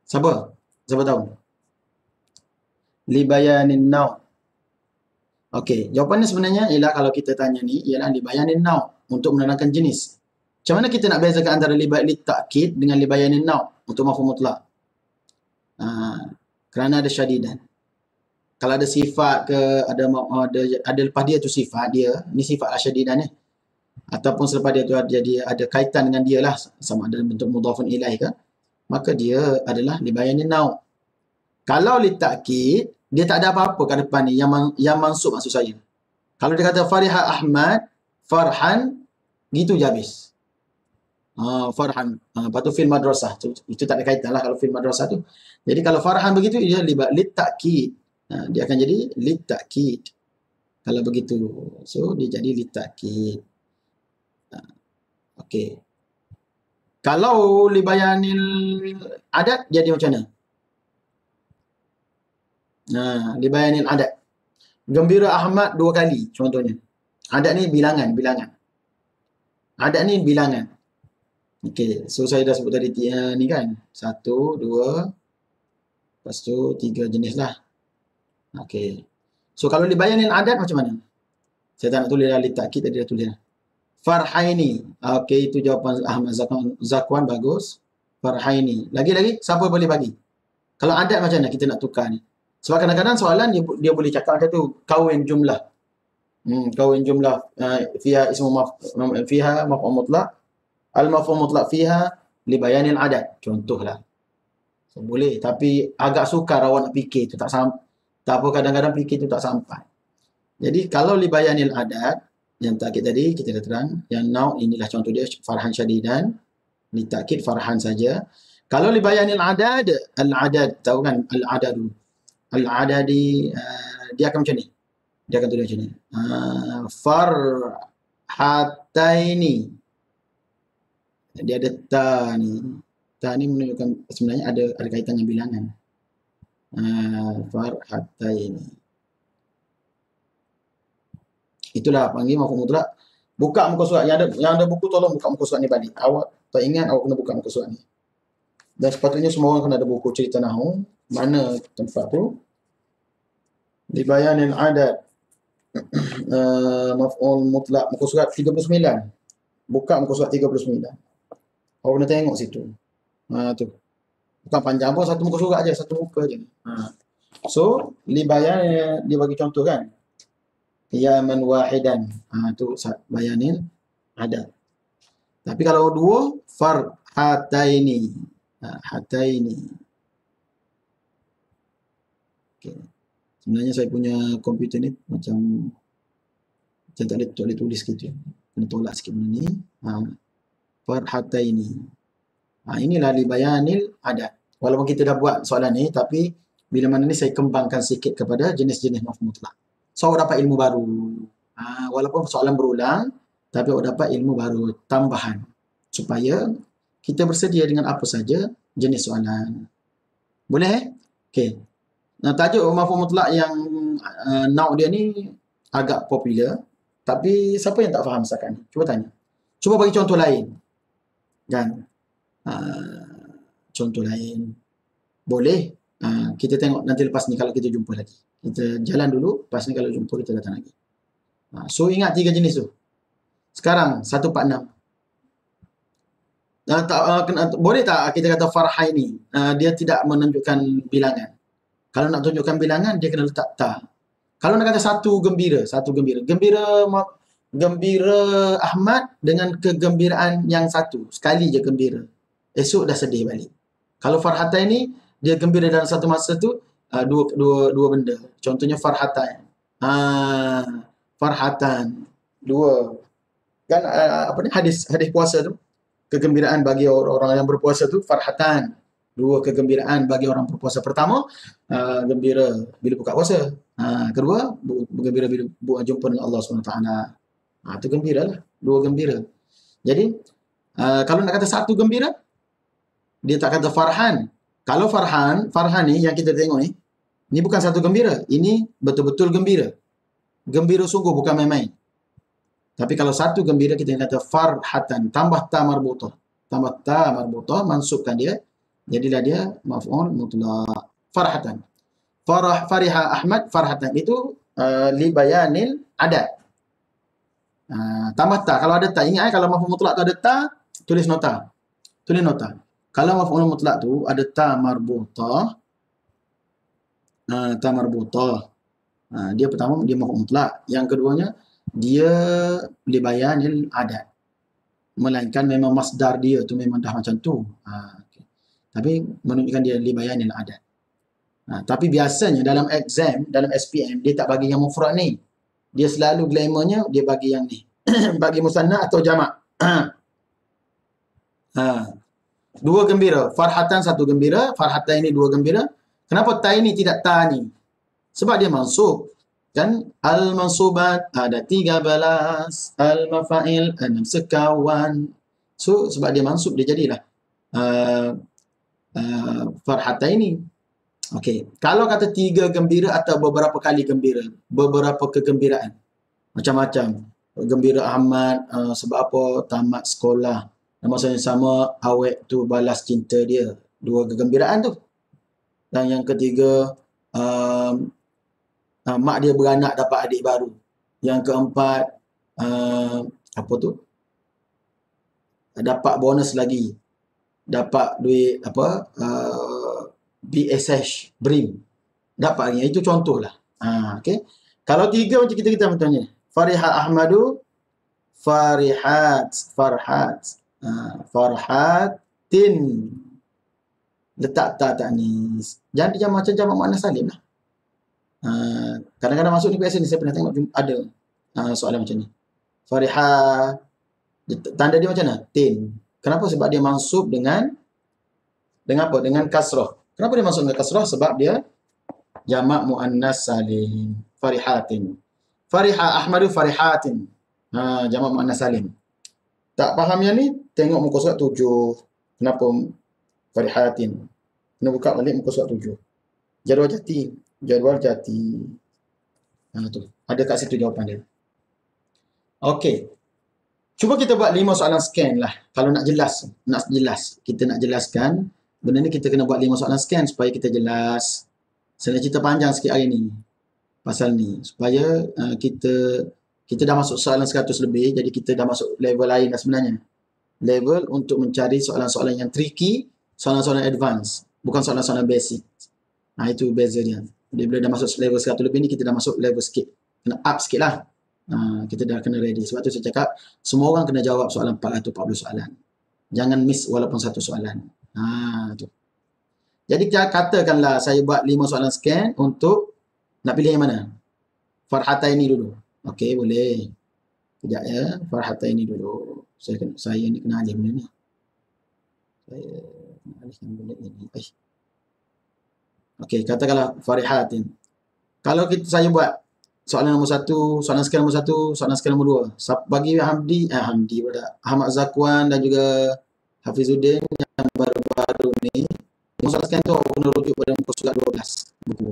Siapa? Siapa tahu? Libayanin naw. Okey, jawapannya sebenarnya ialah kalau kita tanya ni ialah libayanin naw untuk menerangkan jenis. Macam mana kita nak bezakan antara litakid dengan libayanin naw untuk mafhum mutlak? Kerana ada syadidan. Kalau ada sifat ke ada lepas dia tu sifat dia, ni sifat syadidan ni. Ataupun selepas dia tu ada kaitan dengan dia lah, sama ada bentuk mudhafun ilaih ke, maka dia adalah libayanin naw. Kalau litakid, dia tak ada apa-apa kat depan ni yang mansub maksud saya. Kalau dia kata Fariha Ahmad, Farhan, gitu je habis. Farhan. Lepas tu fil madrasah. Itu tak ada kaitan lah kalau fil madrasah tu. Jadi kalau Farhan begitu, dia litakid. Dia akan jadi litakid. Kalau begitu. So, dia jadi litakid. Okey. Kalau libayanil adat, jadi macam mana? Libayanil adat. Gembira Ahmad 2 kali contohnya. Adat ni bilangan. Adat ni bilangan. Okey, so saya dah sebut tadi ni kan. 1, 2, lepas tu 3 jenis lah. Okey. So kalau libayanil adat macam mana? Saya tak nak tulis lah litakid, tadi dah tulis. Farhaini. Okey, itu jawapan Ahmad Zakwan, bagus. Farhaini. Lagi-lagi, siapa boleh bagi? Kalau adat macam mana kita nak tukar ni? Sebab kadang-kadang soalan dia boleh cakap macam tu, kawin jumlah. Kawin jumlah fiha ismu fiha maf'ul mutlaq, al-maf'ul mutlaq fiha li bayanil adat. Contohlah. So, boleh, tapi agak sukar awak nak fikir tu tak apa, kadang-kadang fikir tu tak sampai. Jadi kalau li bayanil adat yang takkid tadi kita dah terang, yang naw inilah contoh dia Farhan Syadidan, li takkid Farhan saja. Kalau li bayanil adad, al-adad, tahu kan al-adadu. Al-adadi, dia akan macam ni. Dia akan tulis macam ni. Farhataini. Dia ada ta ni. Ta ni menunjukkan sebenarnya ada kaitan dengan bilangan. Farhataini. Itulah panggil mafhum mutlak. Buka muka surat. Yang ada buku tolong buka muka surat ni balik. Awak tak ingat, awak kena buka muka surat ni. Dan sepatutnya semua orang kena ada buku cerita nahwu. Mana tempat tu? Libayanil adat. Maf'ul mutlak. Muka surat 39. Buka muka surat 39. Awak kena tengok situ. Tu. Bukan panjang pun, satu muka surat aja, satu muka aja. So, libayan dia bagi contoh kan. Yaman wahidan. Tu bayanil adat. Tapi kalau dua, farhataini. Hataini. Okay. Sebenarnya saya punya komputer ni macam tak boleh tulis gitu. Kena tolak sikit benda ni. Farhataini. Inilah libayanil adat. Walaupun kita dah buat soalan ni, tapi bila mana ni saya kembangkan sikit kepada jenis-jenis mafhum mutlak. So, awak dapat ilmu baru. Walaupun soalan berulang, tapi awak dapat ilmu baru, tambahan. Supaya kita bersedia dengan apa saja jenis soalan. Boleh? Okey. Tajuk mafhum mutlak yang naw dia ni agak popular, tapi siapa yang tak faham setakat ni? Cuba tanya. Cuba bagi contoh lain. Kan? Contoh lain. Boleh? Kita tengok nanti lepas ni kalau kita jumpa lagi. Kita jalan dulu, lepas ni kalau jumpa kita datang lagi. So ingat 3 jenis tu. Sekarang 146. Boleh tak kita kata Farhaini dia tidak menunjukkan bilangan? Kalau nak tunjukkan bilangan dia kena letak ta. Kalau nak kata satu gembira. Gembira Ahmad dengan kegembiraan yang satu, sekali je gembira. Esok dah sedih balik. Kalau Farhataini dia gembira dalam satu masa tu dua benda. Contohnya Farhatan. Farhatan. Dua. Kan hadis puasa tu. Kegembiraan bagi orang yang berpuasa tu farhatan. 2 kegembiraan bagi orang berpuasa. Pertama, gembira bila buka puasa. Kedua, bergembira bila jumpa dengan Allah SWT. Itu gembira lah. 2 gembira. Jadi, kalau nak kata satu gembira, dia tak kata farhan. Kalau farhan ni yang kita tengok ni bukan satu gembira. Ini betul-betul gembira. Gembira sungguh, bukan main-main. Tapi kalau satu gembira kita kata farhatan, tambah ta marbutah. Tambah ta marbutah, mansubkan dia Jadilah dia maf'ul mutlaq. Farhatan. Fariha Ahmad farhatan. Itu li bayanil adad. Tambah ta. Kalau ada ta, ingat kalau maf'ul mutlaq tu ada ta, tulis nota. Tulis nota. Kalau maf'ul mutlaq tu ada ta marbutah, ta marbutah. Dia pertama dia maf'ul mutlaq. Yang keduanya dia li bayanil adad. Melainkan memang masdar dia tu memang dah macam tu. Okay. Tapi menunjukkan dia li bayanil adad. Tapi biasanya dalam exam, dalam SPM, dia tak bagi yang mufrad ni. Dia selalu glamournya, dia bagi yang ni. Bagi musanna atau jamak. Dua gembira. Farhatan satu gembira. Farhatan ini dua gembira. Kenapa ta ini tidak ta ni? Sebab dia mansub. Kan? Al-mansubat ada 13. Al-mafail 6 sekawan. So, sebab dia mansub, dia jadilah farhatan ini. Okey, kalau kata 3 gembira atau beberapa kali gembira, beberapa kegembiraan, macam-macam. Gembira Ahmad sebab apa tamat sekolah. Masa yang sama awet tu balas cinta dia. Dua kegembiraan tu. Dan yang ketiga, mak dia beranak dapat adik baru. Yang keempat, apa tu? Dapat bonus lagi. Dapat duit apa? BSH, BRIM. Dapat lagi. Itu contohlah. Okay. Kalau 3 macam kita contohnya. Fariha Ahmadu, Farihat, Farhat, Farhatin. Letak ta ta'nis. Jangan dia macam jamak muannas salim lah. Kadang-kadang masuk ni biasa ni saya pernah tengok ada soalan macam ni. Fariha, tanda dia macam mana? Tin. Kenapa? Sebab dia mansub dengan apa? Dengan kasrah. Kenapa dia masuk dengan kasrah? Sebab dia jamak muannas salim. Farihatin. Fariha Ahmadu Farihatin. Jamak muannas salim. Tak faham yang ni? Tengok muka surat 7. Kenapa Farihatin? Kena buka balik muka surat 7. Jadual jati. Jadual jati. Tu. Ada kat situ jawapan dia. Okey. Cuba kita buat 5 soalan scan lah. Kalau nak jelas. Kita nak jelaskan. Benda ni kita kena buat 5 soalan scan supaya kita jelas. Saya cerita panjang sikit hari ni. Pasal ni. Supaya kita dah masuk soalan 100 lebih. Jadi kita dah masuk level lain dah sebenarnya. Level untuk mencari soalan-soalan yang tricky. Soalan-soalan advance. Bukan soalan-soalan basic. Itu beza dia. Bila dah masuk level 100 lebih ni, kita dah masuk level sikit. Kena up sikit lah. Kita dah kena ready. Sebab tu saya cakap, semua orang kena jawab soalan 440 soalan. Jangan miss walaupun satu soalan. Tu. Jadi katakanlah saya buat 5 soalan scan untuk nak pilih yang mana? Farhata ini dulu. Okey, boleh. Sekejap ya. Farhata ini dulu. Saya ni kena alih benda ni. Saya kena alihkan benda ni. Okey, katakanlah Farihatin. Kalau saya buat soalan nombor 1, soalan scan nombor 1, soalan scan nombor 2. Bagi Hamdi pada Ahmad Zakwan dan juga Hafizuddin yang baru-baru ni, soalan scan tu kena rujuk pada muka surat 12 buku.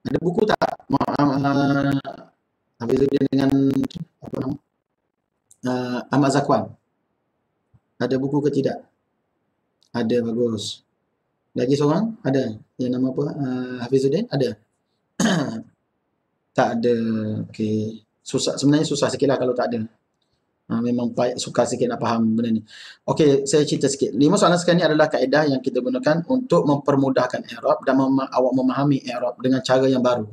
Ada buku tak? Hafizuddin dengan apa nama? Ahmad Zakwan. Ada buku ke tidak? Ada, bagus. Lagi seorang? Ada. Yang nama apa? Hafizuddin? Ada. Tak ada. Okey. Susah, sebenarnya susah sikit lah kalau tak ada. Memang suka sikit nak faham benda ni. Okey, saya cerita sikit. 5 soalan sekarang ni adalah kaedah yang kita gunakan untuk mempermudahkan i'rab dan awak memahami i'rab dengan cara yang baru.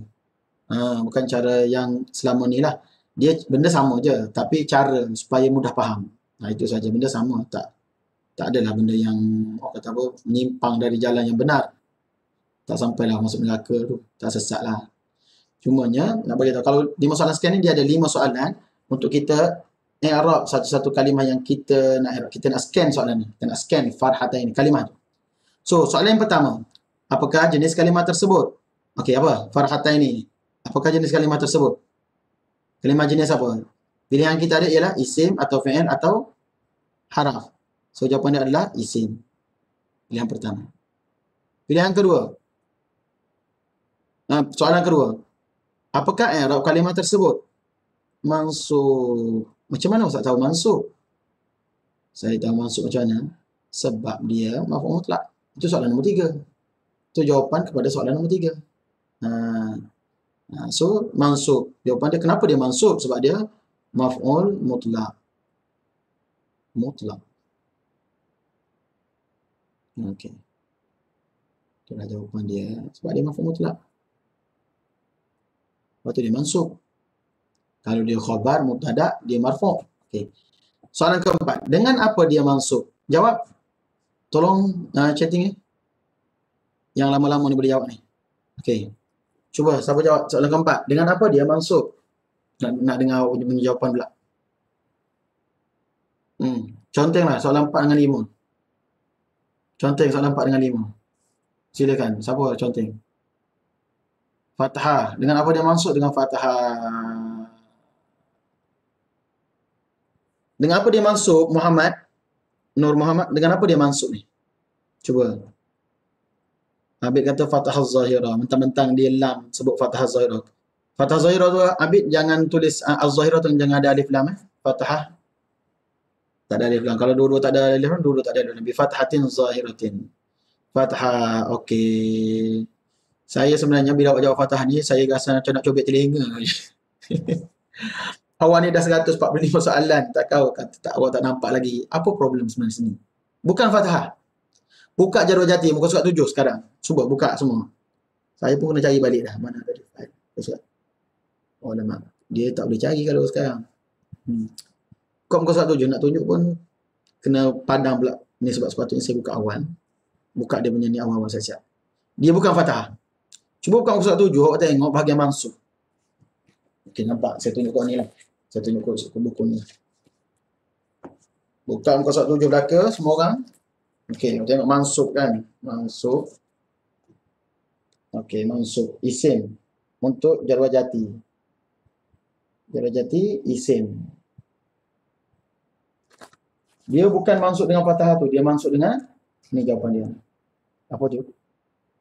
Bukan cara yang selama ni lah. Dia benda sama je, tapi cara supaya mudah faham. Itu saja, benda sama. Tak adalah benda yang orang kata apa, menyimpang dari jalan yang benar. Tak sampailah masuk neraka tu. Tak sesat lah. Cumanya, nak bagi tahu, kalau 5 soalan sekian ni, dia ada 5 soalan untuk kita i'rab satu-satu kalimah yang kita nak i'rab. Kita nak scan soalan ni. Kita nak scan farhata ini, kalimah tu. So, soalan yang pertama. Apakah jenis kalimah tersebut? Okey, apa? Farhata ini. Apakah jenis kalimah tersebut? Kalimah jenis apa? Pilihan kita ada ialah isim atau fi'il atau haraf. So, jawapan dia adalah isim. Pilihan pertama. Pilihan kedua. Soalan kedua. Apakah i'rab kalimah tersebut? Mansub. Macam mana Ustaz tahu mansub? Saya tahu mansub macam mana? Sebab dia maf'ul mutlak. Itu soalan nombor 3. Itu jawapan kepada soalan nombor 3. So, mansub. Jawapan dia, kenapa dia mansub? Sebab dia maf'ul mutlak. Mutlak. Okey. Itulah jawapan dia. Sebab dia maf'ul mutlak. Lepas tu dia mansub. Kalau dia khabar, mubtada, dia marfu'. Okey. Soalan keempat. Dengan apa dia mansub? Jawab. Tolong chatting ni. Yang lama-lama ni boleh jawab ni. Okey. Cuba, siapa jawab soalan keempat? Dengan apa dia mansub? Nak dengar jawapan pula. Contenglah soalan 4 dengan 5. Conteng soalan 4 dengan 5. Silakan. Siapa conteng? Fathah. Dengan apa dia mansub? Dengan fathah. Dengan apa dia mansub? Muhammad. Nur Muhammad. Dengan apa dia mansub ni? Cuba. Abid kata fathah zahirah. Mentang-mentang dia lam sebut fathah zahirah. Fathah zahirah tu Abid jangan tulis az-zahirah tu jangan ada alif lam. Fathah. Tak ada alif lam. Kalau dua-dua tak ada alif lam, dua-dua tak ada alif lam. Bi fathatin zahiratin. Fathah. Okey. Saya sebenarnya bila awak jawab fathah ni, saya rasa macam nak cubit telinga. Awak ni dah 145 soalan. Tak tahu, awak tak nampak lagi. Apa problem sebenarnya sini? Bukan fathah. Buka jadual jati, muka surat 7 sekarang. Cuba buka semua. Saya pun kena cari balik dah. Mana tadi? Oh, lama. Dia tak boleh cari kalau sekarang. Kau muka surat 7 nak tunjuk pun kena padang pula. Ni sebab sepatutnya saya buka awal. Buka dia punya ni awal-awal saya siap. Dia bukan fathah. Cuba buka muka surat 7, awak tengok bahagian mansub. Okey, nampak? Saya tunjuk kau ni lah. Saya tunjuk kau buku ni. Buka muka surat 7 belaka semua orang. Okey, tengok mansub kan? Mansub. Okey, mansub. Isim. Untuk jadual jati. Jadual jati, isim. Dia bukan mansub dengan fathah tu. Dia mansub dengan, ni jawapan dia. Apa tu?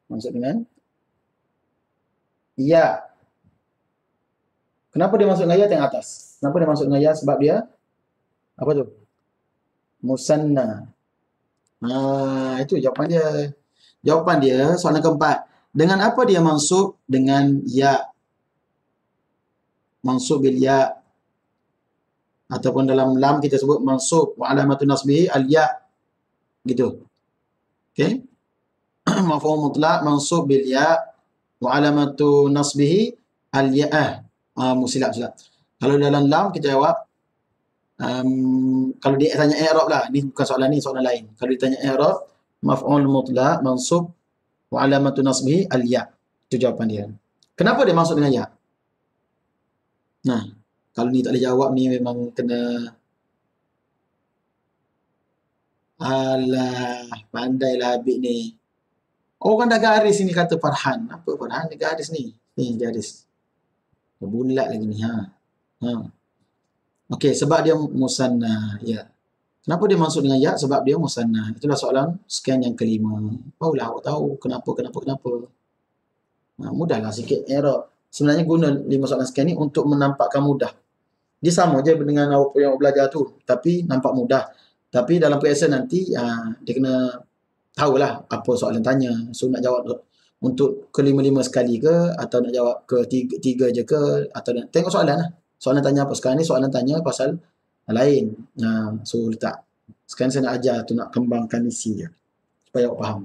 Mansub dengan ya. Kenapa dia masuk dengan ya tengah atas? Kenapa dia masuk dengan ya? Sebab dia apa tu? Musanna. Itu jawapan dia. Jawapan dia soalan keempat. Dengan apa dia mansub? Dengan ya. Mansub bil ya. Ataupun dalam lam kita sebut mansub wa alamatun nasbihi al ya. Gitu. Okey. Maf'ul mutlaq mansub bil ya wa alamatu nasbihi al ya. Silap. Kalau dalam lam kita jawab kalau dia tanya i'rab lah, ni bukan soalan ni, soalan lain. Kalau ditanya i'rab, maf'ul mutlaq mansub wa alamatu nasbihi al ya. Itu jawapan dia. Kenapa dia mansub dengan ya? Nah, kalau ni tak boleh jawab ni memang kena alah, pandailah Habib ni. Orang dah garis ni kata Farhan. Apa Farhan? Dia garis ni. Ni garis. Bulat lagi ni. Okey, sebab dia musanna. Ya. Kenapa dia masuk dengan ya? Sebab dia musanna. Itulah soalan scan yang kelima. Barulah awak tahu kenapa. Mudahlah sikit error. Sebenarnya guna 5 soalan scan ni untuk menampakkan mudah. Dia sama je dengan awak yang belajar tu. Tapi nampak mudah. Tapi dalam periksa nanti, dia kena tahulah apa soalan tanya. So nak jawab untuk ke-5 sekali ke, atau nak jawab ke 3 je ke, atau nak tengok soalan lah. Soalan tanya apa? Sekarang ni soalan tanya pasal lain. So letak. Sekarang saya nak ajar tu, nak kembangkan isi je. Supaya awak faham.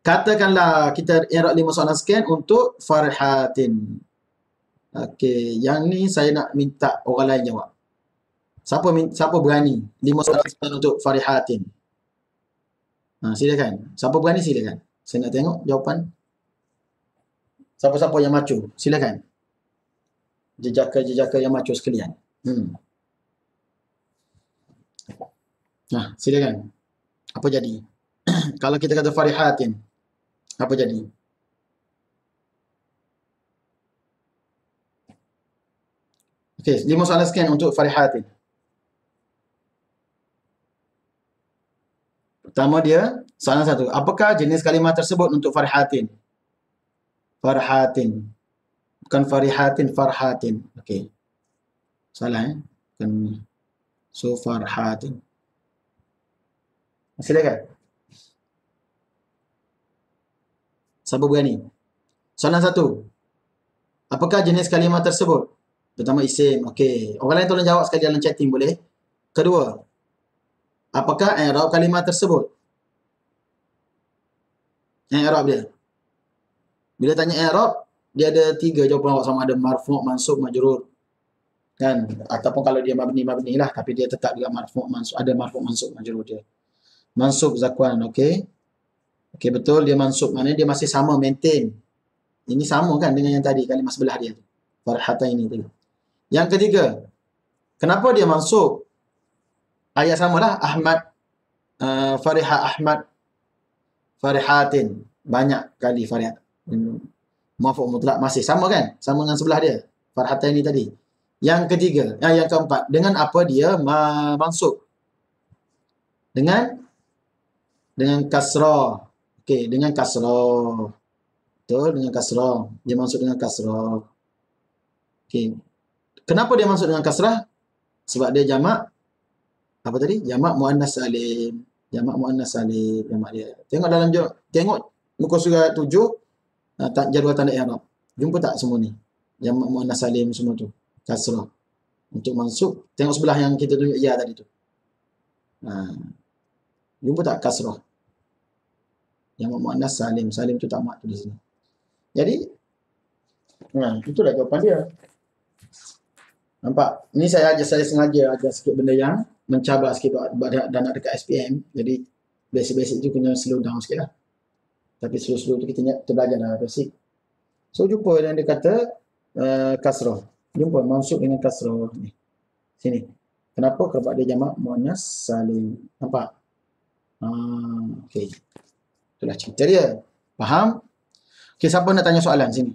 Katakanlah kita i'rab 5 soalan scan untuk farhatin. Okey, yang ni saya nak minta orang lain jawab. Siapa berani? 5 soalan scan untuk farihatin. Silakan. Siapa berani silakan. Saya nak tengok jawapan. Siapa-siapa yang macu, silakan. Jejaka yang macu sekalian. Silakan. Apa jadi? Kalau kita kata farihatin, apa jadi? Okey, 5 soalan scan untuk farihatin. Pertama dia, soalan 1. Apakah jenis kalimah tersebut untuk farihatin? Farhatin. Bukan farihatin, farhatin. Okey. Salah Bukan. So, farhatin. Silakan. Siapa berani? Soalan 1. Apakah jenis kalimah tersebut? Pertama isim. Okey. Orang lain tolong jawab sekali dalam chatting boleh? Kedua, apakah i'rab kalimah tersebut? I'rab dia. Bila tanya i'rab, dia ada 3 jawapan awak, sama ada marfu', mansub, majrur. Kan? Ataupun kalau dia mabni lah, tapi dia tetap juga marfu', mansub, ada marfu', mansub, majrur dia. Mansub Zakwan, okey. Okey, betul dia mansub, maknanya dia masih sama maintain. Ini sama kan dengan yang tadi kalimah sebelah dia. Farhataini tadi. Yang ketiga, kenapa dia mansub? Ayat samalah Ahmad, Fariha Ahmad, Farihatin. Banyak kali Farihat. Mafu' mutlak masih sama kan? Sama dengan sebelah dia. Farhataini tadi. Yang ketiga, yang keempat, dengan apa dia mansub? Dengan kasrah. Okey, dengan kasrah. Betul, dengan kasrah. Dia mansub dengan kasrah. Okey. Kenapa dia mansub dengan kasrah? Sebab dia jamak apa tadi? Jamak muannas salim. Jamak muannas salim jamak dia. Tengok muka surat 7 jadual tanda i'rab. Jumpa tak semua ni? Jamak muannas salim semua tu. Kasrah. Untuk mansub, tengok sebelah yang kita tunjuk ya tadi tu. Jumpa tak kasrah? Jamak muannas salim. Salim tu tak mak tu di sini. Jadi, itulah jawapan dia. Nampak? Ini saya sengaja ajar sikit benda yang mencabar sikit dan nak dekat SPM. Jadi, basic-basic tu kena slow down sikit lah. Tapi slow-slow tu kita belajar dah basic. So, jumpa yang dia kata kasrah. Jumpa mansub dengan kasrah ni. Sini. Kenapa? Sebab dia jamak muannas salim. Nampak? Okey. Itulah cerita dia. Faham? Okey, siapa nak tanya soalan sini?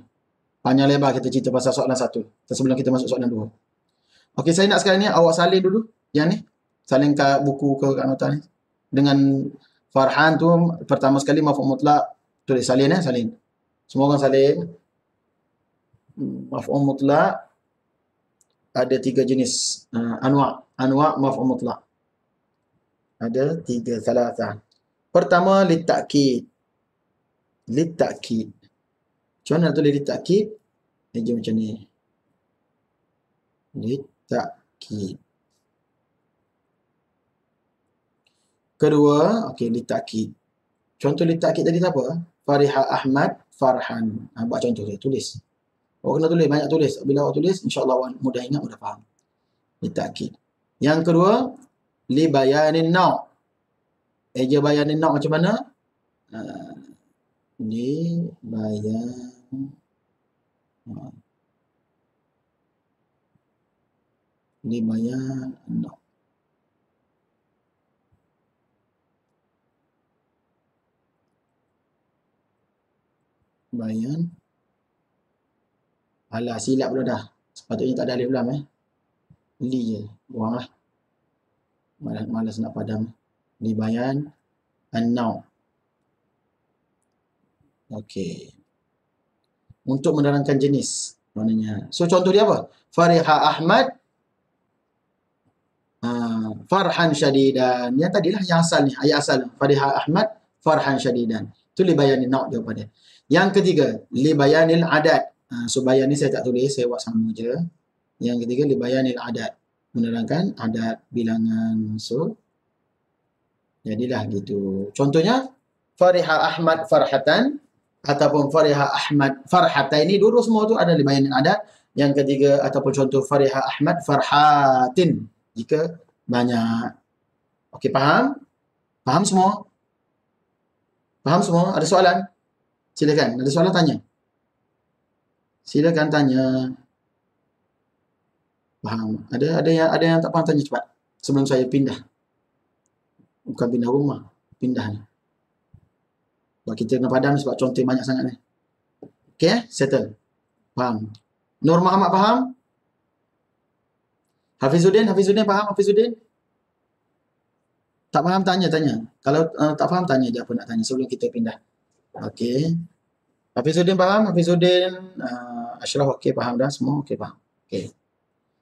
Panjang lebar kita cerita pasal soalan 1. Sebelum kita masuk soalan 2. Okey, saya nak sekarang ni awak salin dulu. Yang ni. Salin kat buku ke kat nota ni. Dengan Farhan tu, pertama sekali mafu' mutlak. Tulis salin salin. Semua orang salin. Mafu' mutlak. Ada 3 jenis. Anwa' mafu' mutlak. Ada 3 salah. Pertama, litakid. Litakid. Macam mana nak tulis litakid? Dia macam ni. Litakid. Kedua, okey, litakid. Contoh litakid tadi apa? Fariha Ahmad, Farhan. Buat contoh dia, tulis. Awak kena tulis, banyak tulis. Bila awak tulis, insyaAllah awak mudah ingat, mudah faham. Litakid. Yang kedua, li bayanin naw'. Eja bayanin naw' macam mana? Li bayan naw'. Bayan. Alah, silap pula dah. Sepatutnya tak ada alif lam Li je. Buanglah. Malas nak padam. Li bayan an-naw'. Okey. Untuk menerangkan jenis. Maknanya. So, contoh dia apa? Fariha Ahmad. Farhan syadidan. Yang tadilah yang asal ni. Ayat asal. Fariha Ahmad. Farhan syadidan. Itu li bayanin naw' jawapan dia. Yang ketiga, li bayanil adat. So bayan ni saya tak tulis, saya buat sama je. Yang ketiga, li bayanil adat. Menerangkan adat bilangan. So, jadilah gitu. Contohnya, Fariha Ahmad Farhatan ataupun Fariha Ahmad Farhataini. Dua-dua semua tu ada li bayanil adat. Yang ketiga, ataupun contoh Fariha Ahmad Farhatin. Jika banyak. Okey, faham? Faham semua? Faham semua? Ada soalan? Silakan. Ada soalan tanya. Silakan tanya. Faham? Ada yang tak faham tanya cepat. Sebelum saya pindah. Bukan pindah rumah, pindah ni. Sebab kita kena padam sebab contoh banyak sangat ni. Okey, settle. Faham? Nur Muhammad faham? Hafizuddin faham? Hafizuddin? Tak faham tanya. Kalau tak faham tanya je apa nak tanya sebelum kita pindah. Okey. Hafizuddin faham? Hafizuddin, Ashraf okey faham dah semua? Okey faham. Okey.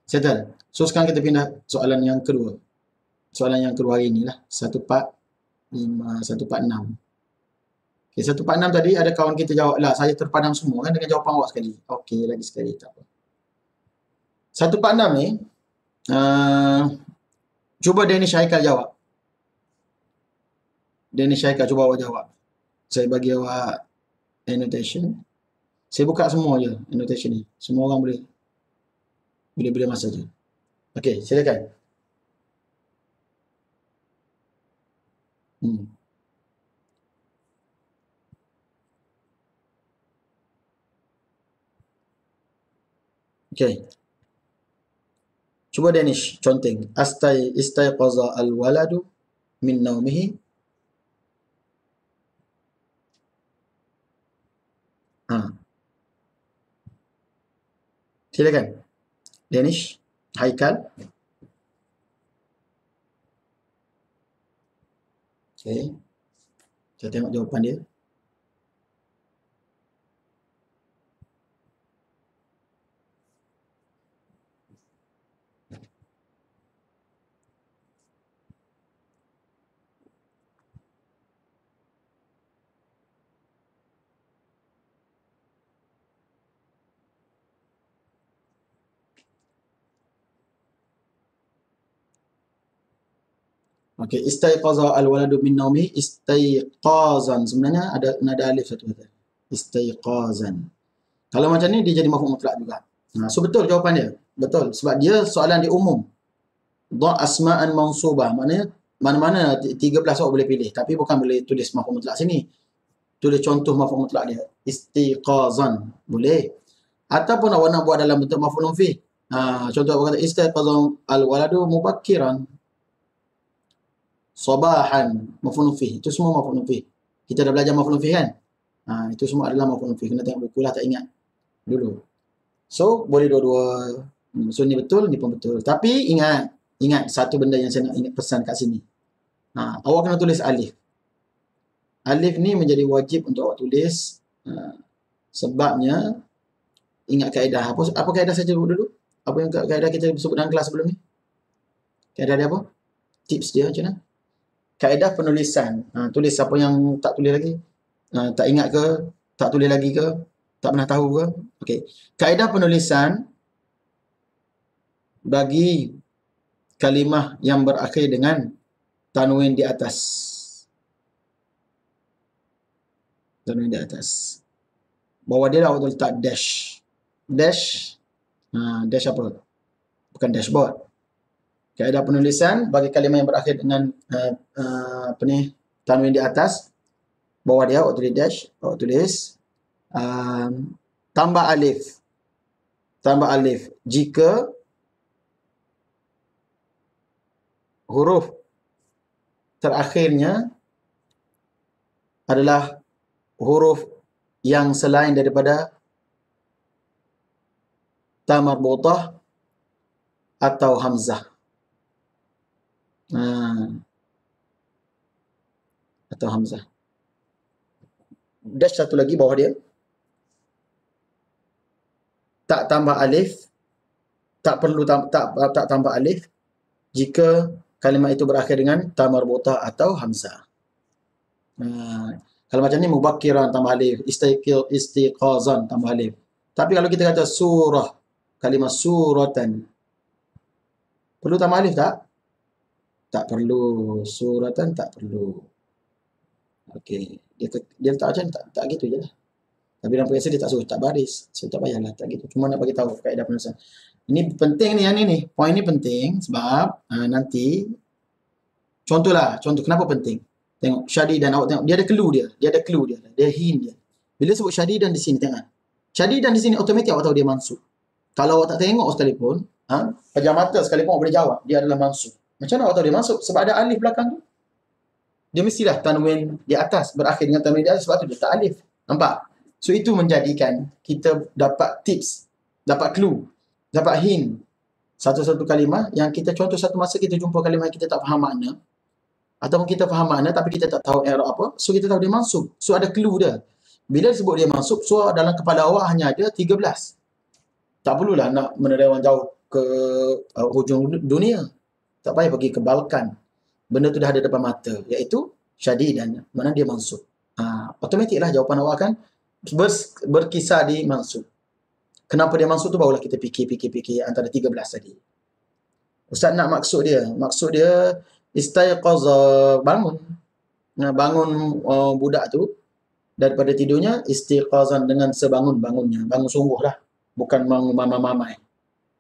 Settle. So sekarang kita pindah soalan yang kedua. Soalan yang kedua hari ni lah. 1 part 146. Okay, 146 tadi ada kawan kita jawab lah, saya terpadam semua kan dengan jawapan awak sekali. Okey, lagi sekali, tak apa. 146 ni, cuba Danish Haikal jawab. Danish Haikal, cuba awak jawab. Saya bagi awak annotation. Saya buka semua je annotation ni. Semua orang boleh masa je. Okey, silakan. Okey. Cuba Danish conteng. Istayqaza al-waladu min naumihi. Silakan. Danish Haikal. Okey. Kita tengok jawapan dia. Okey, istayqaza al-waladu min naumi, istayqazan. Sebenarnya ada nada alif satu kata. Istayqazan. Kalau macam ni dia jadi mafhum mutlak juga. So betul jawapan dia. Betul, sebab dia soalan dia umum. Dha asma'an mansubah. Maknanya mana-mana 13 awak boleh pilih, tapi bukan boleh tulis mafhum mutlak sini. Tulis contoh mafhum mutlak dia. Istiqazan. Boleh. Ataupun awak nak buat dalam bentuk maf'ulun fi. Contoh awak kata istayqaza al-waladu mubakkiran. Sabahan, maf'ulun fi. Itu semua maf'ulun fi. Kita dah belajar maf'ulun fi kan? Itu semua adalah maf'ulun fi. Kena tengok buku lah, tak ingat dulu. So, boleh dua-dua. So, ni betul, ni pun betul. Tapi ingat satu benda yang saya nak ingat pesan kat sini. Awak kena tulis alif. Alif ni menjadi wajib untuk awak tulis. Sebabnya, ingat kaedah. Apa kaedah saya sebut dulu? Apa yang kaedah kita sebut dalam kelas sebelum ni? Kaedah dia apa? Tips dia macam mana? Kaedah penulisan. Tulis apa yang tak tulis lagi. Tak ingat ke? Tak tulis lagi ke? Tak pernah tahu ke? Okey. Kaedah penulisan bagi kalimah yang berakhir dengan tanwin di atas. Tanwin di atas. Bawah dia awak letak dash. Dash. Dash apa? Bukan dashboard. Kaedah penulisan bagi kalimah yang berakhir dengan tanwin di atas, bawah dia awak tulis dash, awak tulis tambah alif. Tambah alif jika huruf terakhirnya adalah huruf yang selain daripada ta marbutah atau hamzah. Atau hamzah. Dash satu lagi bawah dia. Tak tambah alif. Tak perlu tak tambah alif jika kalimat itu berakhir dengan ta marbutah atau hamzah. Kalau macam ni mubakkiran tambah alif, istiqazan tambah alif. Tapi kalau kita kata surah, kalimat suratan, perlu tambah alif tak? Tak perlu. Suratan tak perlu. Okey. Dia letak macam tak gitu je lah. Tapi dalam periksa dia tak suruh tak baris. So tak payahlah tak gitu. Cuma nak bagi tahu kaedah penulisan. Ini penting ni, yang ni. Poin ni penting sebab nanti contoh kenapa penting? Tengok syadidan, awak tengok dia ada clue dia. Dia ada clue dia. Dia hint dia. Bila sebut syadidan di sini tengok. Syadidan di sini automatik awak tahu dia mansub. Kalau awak tak tengok sekalipun, pejam mata sekalipun awak boleh jawab dia adalah mansub. Macam mana awak tahu dia masuk? Sebab ada alif belakang tu. Dia mestilah tanwin di atas berakhir dengan tanwin di atas, sebab tu dia tak alif. Nampak? So itu menjadikan kita dapat tips, dapat clue, dapat hint. Satu-satu kalimah yang kita contoh satu masa kita jumpa kalimah yang kita tak faham makna, ataupun kita faham makna tapi kita tak tahu i'rab apa, so kita tahu dia mansub. So ada clue dia. Bila disebut dia mansub, so dalam kepala awak hanya ada 13. Tak perlulah nak menerewang jauh ke hujung dunia. Tak payah pergi ke Balkan. Benda tu dah ada depan mata, iaitu syadidan, mana dia mansub. Otomatiklah jawapan awak akan berkisar di mansub. Kenapa dia mansub tu barulah kita fikir antara 13 tadi. Ustaz nak maksud dia istayqaza, bangun. Bangun budak tu daripada tidurnya, istiqazan dengan sebangun-bangunnya. Bangun sungguh lah. Bukan bangun mamai-mamai.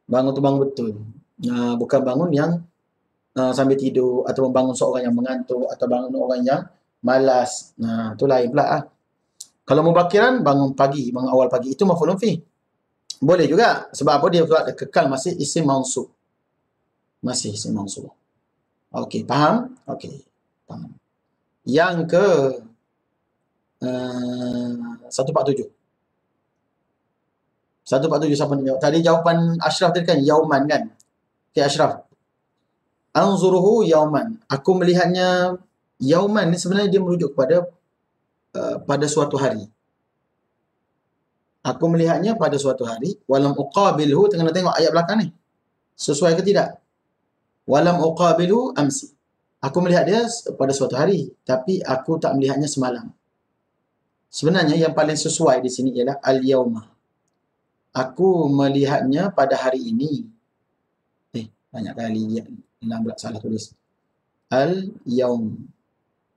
Bangun tu bangun betul. Bukan bangun yang sambil tidur, atau bangun seorang yang mengantuk, atau bangun orang yang malas. Tu lain pula lah. Kalau mubakiran, bangun pagi, bangun awal pagi. Itu maf'ulun fi. Boleh juga. Sebab apa? Dia pula kekal masih isim mansub. Masih isim mansub. Okey, faham? Okey, faham. Yang ke 147. 147 siapa nak jawab? Tadi jawapan Ashraf tadi kan, yauman kan? Okey, Ashraf. Anzuruhu yauman. Aku melihatnya, yauman ni sebenarnya dia merujuk kepada pada suatu hari. Aku melihatnya pada suatu hari. Walam uqabilhu, tengah tengok ayat belakang ni. Sesuai ke tidak? Walam uqabilhu amsi. Aku melihat dia pada suatu hari, tapi aku tak melihatnya semalam. Sebenarnya yang paling sesuai di sini ialah al-yaumah. Aku melihatnya pada hari ini. Banyak kali hilang pula, salah tulis. Al-yaum.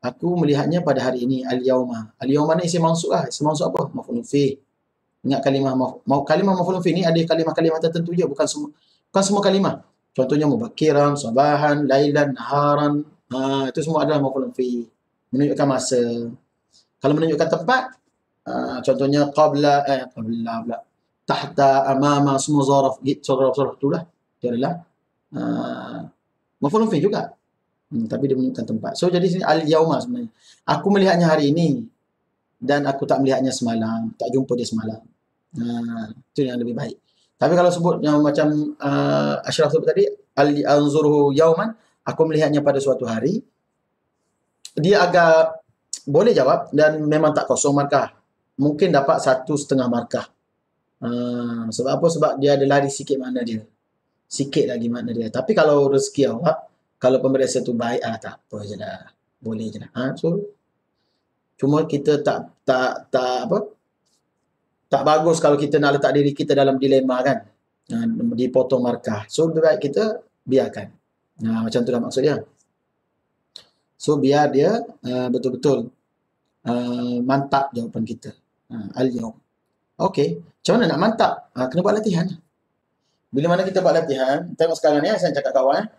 Aku melihatnya pada hari ini, al-yaumah. Al-yaumah ni isim mansub lah. Isim mansub apa? Maf'ulun fi. Ingat kalimah maf'ulun fi ni ada kalimah-kalimah tertentu je, bukan semua kalimah. Contohnya mubakiran, sabahan, lailan, naharan. Itu semua adalah maf'ulun fi. Menunjukkan masa. Kalau menunjukkan tempat, contohnya qabla pula. Tahta, amama, semua zaraf itulah. Dia adalah maf'ulun fi juga. Tapi dia menunjukkan tempat. So jadi sini al-yauma sebenarnya. Aku melihatnya hari ini dan aku tak melihatnya semalam. Tak jumpa dia semalam. Itu yang lebih baik. Tapi kalau sebut yang macam Ashraf sebut tadi, anzuruhu yauman, aku melihatnya pada suatu hari, dia agak boleh jawab dan memang tak kosong markah. Mungkin dapat 1,5 markah. Sebab apa? Sebab dia ada lari sikit makna dia. Sikit lagi makna dia. Tapi kalau rezeki awak, kalau pemberian tu baik, tak apa je dah. Boleh je dah. So, cuma kita tak bagus kalau kita nak letak diri kita dalam dilema kan. Dipotong markah. So, lebih baik kita biarkan. Macam tu lah maksud dia. So, biar dia betul-betul mantap jawapan kita. Al-yaum. Okey. Macam mana nak mantap? Kena buat latihan. Bila mana kita buat latihan, tengok sekarang ni, saya cakap kawan.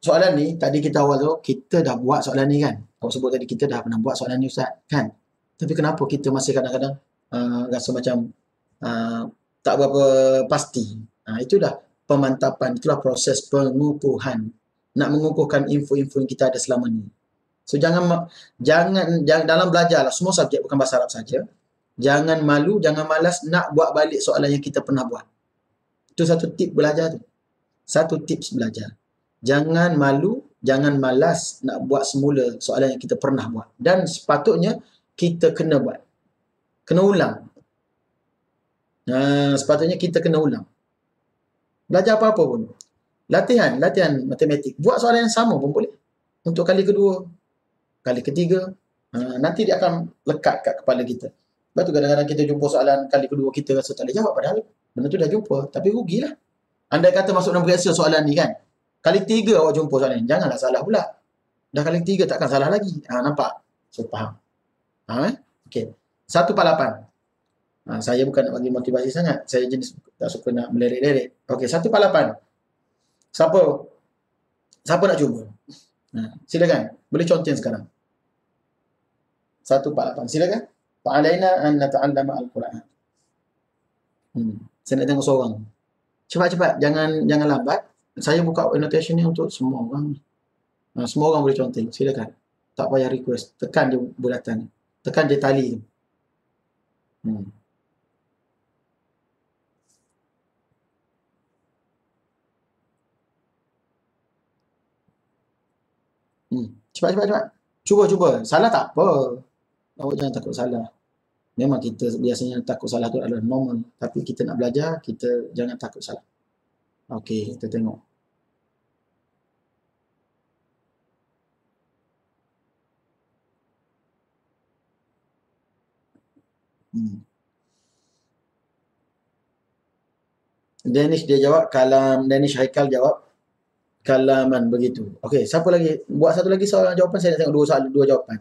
Soalan ni, tadi kita awal tu, kita dah buat soalan ni kan. Awak sebut tadi, kita dah pernah buat soalan ni Ustaz, kan? Tapi kenapa kita masih kadang-kadang rasa macam tak berapa pasti. Itu dah pemantapan, itulah proses pengukuhan. Nak mengukuhkan info-info yang kita ada selama ni. So, jangan dalam belajar lah, semua subjek bukan bahasa Arab saja. Jangan malu, jangan malas nak buat balik soalan yang kita pernah buat. Itu satu tip belajar tu. Satu tips belajar. Jangan malu, jangan malas nak buat semula soalan yang kita pernah buat. Dan sepatutnya kita kena buat. Kena ulang. Sepatutnya kita kena ulang. Belajar apa-apa pun. Latihan matematik. Buat soalan yang sama pun boleh. Untuk kali kedua, kali ketiga. Nanti dia akan lekat kat kepala kita. Sebab tu kadang-kadang kita jumpa soalan kali kedua, kita rasa tak boleh jawab. Padahal benda tu dah jumpa. Tapi rugilah. Andai kata masuk dalam rehearsal soalan ni kan. Kali 3 awak jumpa soalan ni. Janganlah salah pula. Dah kali 3 takkan salah lagi. Nampak? So, faham. Okey. 148. Saya bukan nak bagi motivasi sangat. Saya jenis tak suka nak melerik-lerik. Okey, 148. Siapa nak cuba? Silakan. Boleh conteng sekarang. 148. Silakan. Fa'alaina an nata'allama al-Quran. Saya nak tengok seorang. Cepat-cepat. Jangan lambat. Saya buka annotation ni untuk semua orang. Semua orang boleh conteng. Silakan. Tak payah request. Tekan je bulatan. Tekan je tali tu. Cepat. Cuba. Salah tak apa. Awak jangan takut salah. Memang kita biasanya takut salah tu adalah normal. Tapi kita nak belajar, kita jangan takut salah. Okey, kita tengok. Danish dia jawab kalam, Danish Haikal jawab kalaman, begitu. Okey, siapa lagi? Buat satu lagi soalan jawapan, saya nak tengok dua soalan, dua jawapan.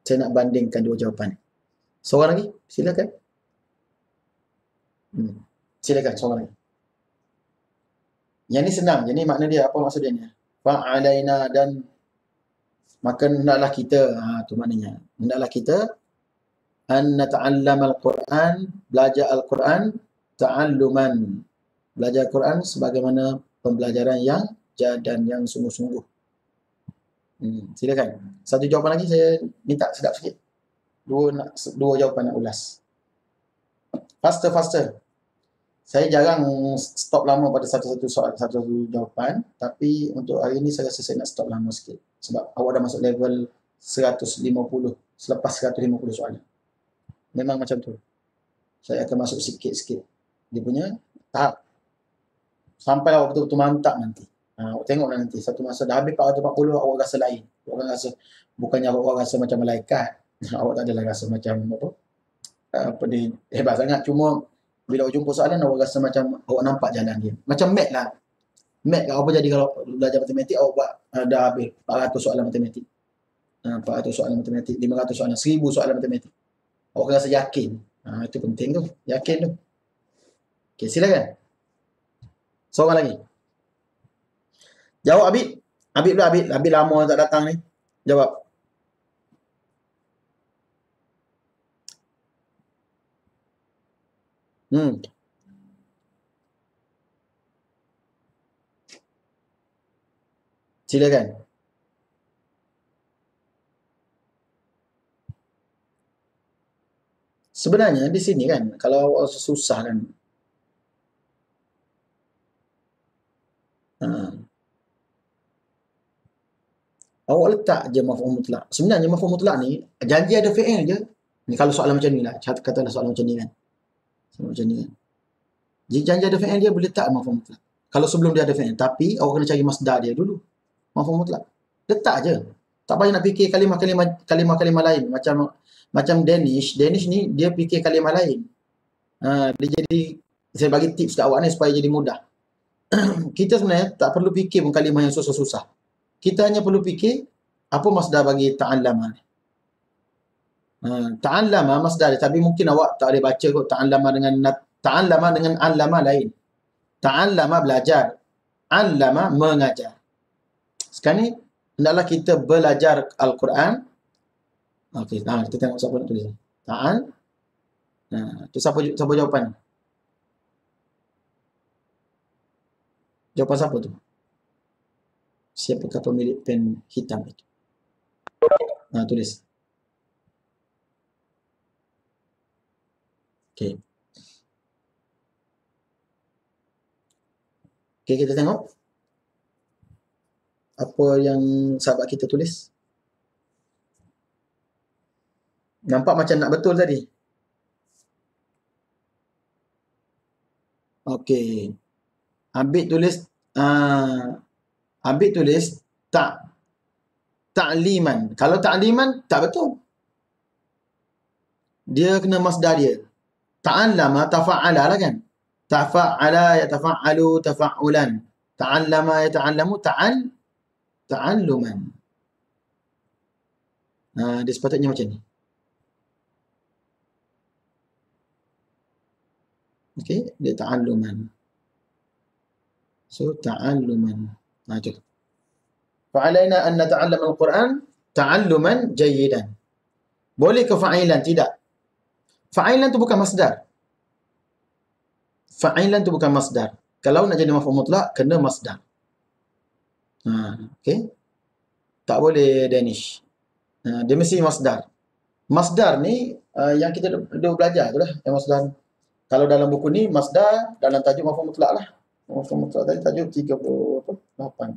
Saya nak bandingkan dua jawapan. Seorang lagi, silakan. Silakan, seorang lagi. Yang ni senang, jadi makna dia, apa maksud dia ni? Fa'alaina, dan maka hendaklah kita, tu maknanya. Hendaklah kita an nata'allama al-Quran, belajar Al-Quran, ta'alluman. Belajar Quran sebagaimana pembelajaran yang dan yang sungguh-sungguh. Silakan. Satu jawapan lagi, saya minta sedap sikit. Dua jawapan nak ulas. Faster. Saya jarang stop lama pada satu-satu soalan, satu-satu jawapan. Tapi untuk hari ini saya rasa saya nak stop lama sikit. Sebab awak dah masuk level 150. Selepas 150 soalan. Memang macam tu. Saya akan masuk sikit-sikit. Dia punya tahap. Sampai awak betul-betul mantap nanti. Awak tengoklah nanti. Satu masa dah habis 440, awak rasa lain. Awak rasa, bukannya awak rasa macam malaikat. Awak tak adalah rasa macam apa ni, hebat sangat. Cuma bila awak jumpa soalan, awak rasa macam awak nampak jalan dia. Macam mat lah. Mat apa jadi kalau belajar matematik, awak buat dah habis 400 soalan matematik. 400 soalan matematik, 500 soalan, 1000 soalan matematik. Awak rasa yakin. Itu penting tu. Yakin tu. Okey, silakan. Seorang lagi. Jawab Abid. Abid pula, Abid. Abid lama tak datang ni. Jawab. Silakan. Sebenarnya di sini kan, kalau awak susah kan, awak letak je mafhum mutlak. Sebenarnya mafhum mutlak ni, janji ada fi'il je. Ni kalau soalan macam ni lah. Katalah soalan macam ni kan. Janji ada fi'il dia boleh letak mafhum mutlak. Kalau sebelum dia ada fi'il. Tapi awak kena cari masdar dia dulu. Mafhum mutlak. Letak je. Tak payah nak fikir kalimah-kalimah lain. Macam Danish ni dia fikir kalimah lain. Dia jadi, saya bagi tips kat awak ni supaya jadi mudah. Kita sebenarnya tak perlu fikir pun kalimah yang susah-susah. Kita hanya perlu fikir apa masdar bagi ta'allama ni. Ta'allama masdar dia, tapi mungkin awak tak boleh baca kot ta'allama dengan allama lain. Ta'allama belajar, allama mengajar. Sekarang ni hendaklah kita belajar Al-Quran. Okey, kita tengok siapa nak tulis. Tu siapa jawapan? Jawapan siapa tu? Siapakah pemilik pen hitam itu? Tulis. Okey. Okey, kita tengok apa yang sahabat kita tulis. Nampak macam nak betul tadi. Okey. Abid tulis ta'liman. Kalau ta'liman tak betul. Dia kena masdar dia. Ta'allama tafa'ala lah kan. Tafa'ala yatafa'alu tafa'ulan. Ta'allama yata'allamu ta'alluman. Dia sepatutnya macam ni. Okey, dia ta'alluman. So ta'alluman. Itu. Fa'alaina an nata'allama al-Quran ta'alluman jayyidan. Boleh ke fa'ilan? Tidak. Fa'ilan tu bukan masdar. Fa'ilan tu bukan masdar. Kalau nak jadi maf'ul mutlak, kena masdar. Okey. Tak boleh Danish. Dia mesti masdar. Masdar ni yang kita dah belajar tu lah. Yang masdar. Kalau dalam buku ni masdar, dalam tajuk maf'ul mutlak lah. Maf'ul mutlak tadi tajuk 38.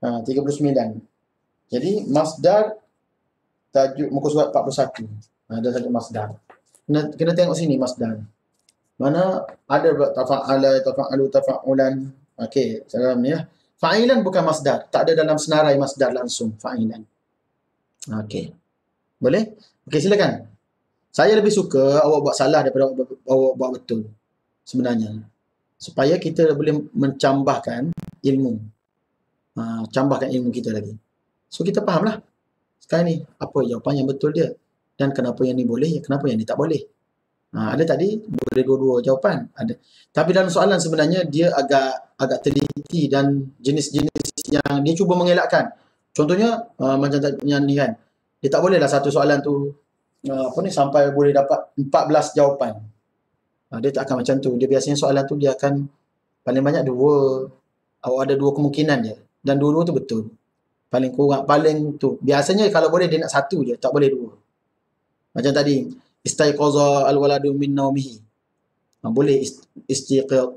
39. Jadi masdar tajuk muka surat 41. Ada tajuk masdar. Kena tengok sini masdar. Mana ada tafa'ala, tafa'alu, tafa'ulan. Okey, dalam ni lah. Fa'ilan bukan masdar. Tak ada dalam senarai masdar langsung fa'ilan. Okey. Boleh? Okey, silakan. Saya lebih suka awak buat salah daripada awak buat betul sebenarnya. Supaya kita boleh mencambahkan ilmu. Cambahkan ilmu kita lagi. So kita fahamlah sekarang ni apa jawapan yang betul dia dan kenapa yang ni boleh, kenapa yang ni tak boleh. Ada tadi boleh dua-dua jawapan. Ada. Tapi dalam soalan sebenarnya dia agak teliti dan jenis-jenis yang dia cuba mengelakkan. Contohnya macam yang ni kan. Dia tak bolehlah satu soalan tu apa ni sampai boleh dapat 14 jawapan. Dia tak akan macam tu. Dia biasanya soalan tu dia akan paling banyak dua. Awak ada dua kemungkinan je. Dan dua-dua tu betul. Paling kurang, paling tu. Biasanya kalau boleh dia nak satu je. Tak boleh dua. Macam tadi. Istaiqaza al-waladu min naumihi. Boleh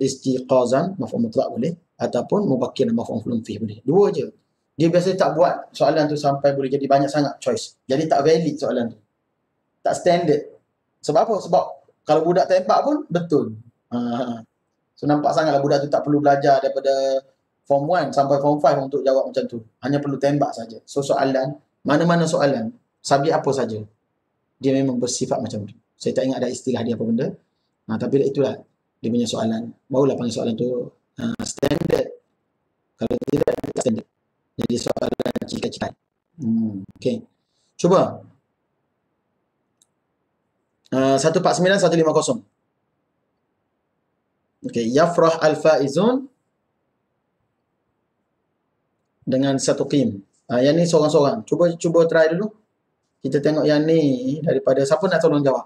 istiqazan, maf'ul mutlak boleh. Ataupun mubakkiran maf'ul fih boleh. Dua je. Dia biasanya tak buat soalan tu sampai boleh jadi banyak sangat choice. Jadi tak valid soalan tu. Tak standard. Sebab apa? Sebab kalau budak tembak pun betul. So nampak sangatlah budak tu tak perlu belajar daripada form 1 sampai form 5 untuk jawab macam tu. Hanya perlu tembak saja. So soalan, mana-mana soalan, subjek apa saja, dia memang bersifat macam tu. Saya tak ingat ada istilah dia apa benda. Tapi itulah dia punya soalan. Barulah panggil soalan tu standard. Kalau tidak, tak standard. Jadi soalan cikat-cikat. Okay. Cuba. 149, 150. Okay. Yafrah al-faizun dengan satu qim. Yang ni seorang-seorang. Cuba try dulu. Kita tengok yang ni daripada siapa nak tolong jawab.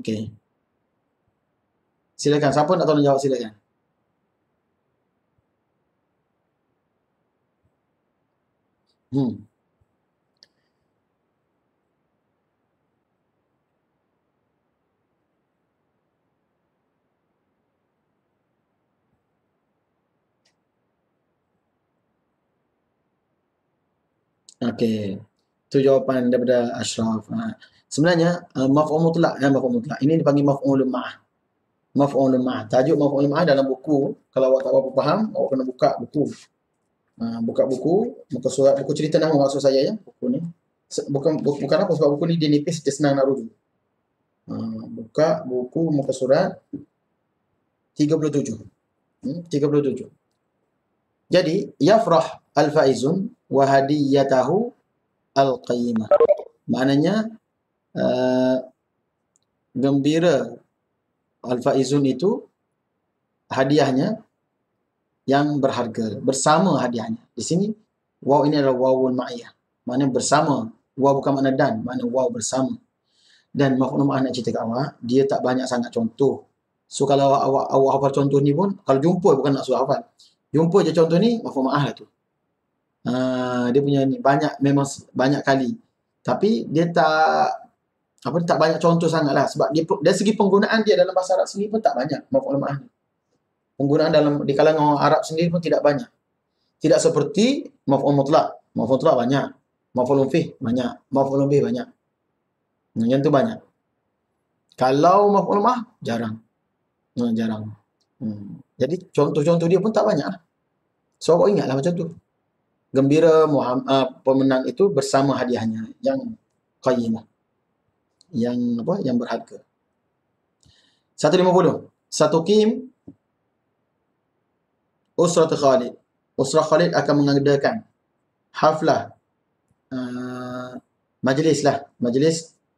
Okey. Silakan. Siapa nak tolong jawab, silakan. Okey. Itu jawapan daripada Ashraf. Sebenarnya maf'ul mutlak, maf'ul mutlak. Ini dipanggil maf'ul ma'ah. Maf'ul ma'ah. Tajuk maf'ul ma'ah dalam buku, kalau awak tak apa faham, awak kena buka buku. Buka buku, muka surat, buku cerita nama maksud saya ya, buku ni. Bukan apa, sebab buku ni dia nipis, dia senang nak rujuk. Buka buku muka surat 37. 37. Jadi, yafrah al-faizun wa hadiyatahu al-qayyimah. Maknanya gembira al-faizun itu hadiahnya yang berharga, bersama hadiahnya. Di sini waw ini adalah wawul ma'iyah. Maknanya bersama. Waw bukan makna dan, makna waw bersama. Dan maf'ul ma'ah nak cerita kat awak, dia tak banyak sangat contoh. So kalau awak hafal contoh ni pun, kalau jumpa bukan nak suruh hafal. Jumpa je contoh ni, maf'ul ma'ah lah tu. Dia punya ni banyak, memang banyak kali. Tapi dia tak banyak contoh sangatlah, sebab dia dari segi penggunaan dia dalam bahasa Arab sendiri pun tak banyak maf'ul ma'ah ni. Penggunaan di kalangan orang Arab sendiri pun tidak banyak. Tidak seperti maf'ul mutlak. Maf'ul mutlak banyak. Maf'ul fih banyak. Maf'ul bih banyak. Yang tu banyak. Kalau maf'ul ma'ah jarang. Jarang. Jadi contoh-contoh dia pun tak banyak. So awak ingatlah macam tu. Gembira pemenang itu bersama hadiahnya yang qayyimah. Yang apa? Yang berharga. 150. Satu qim Usrat Khalid. Usrah Khalid akan mengadakan haflah majlis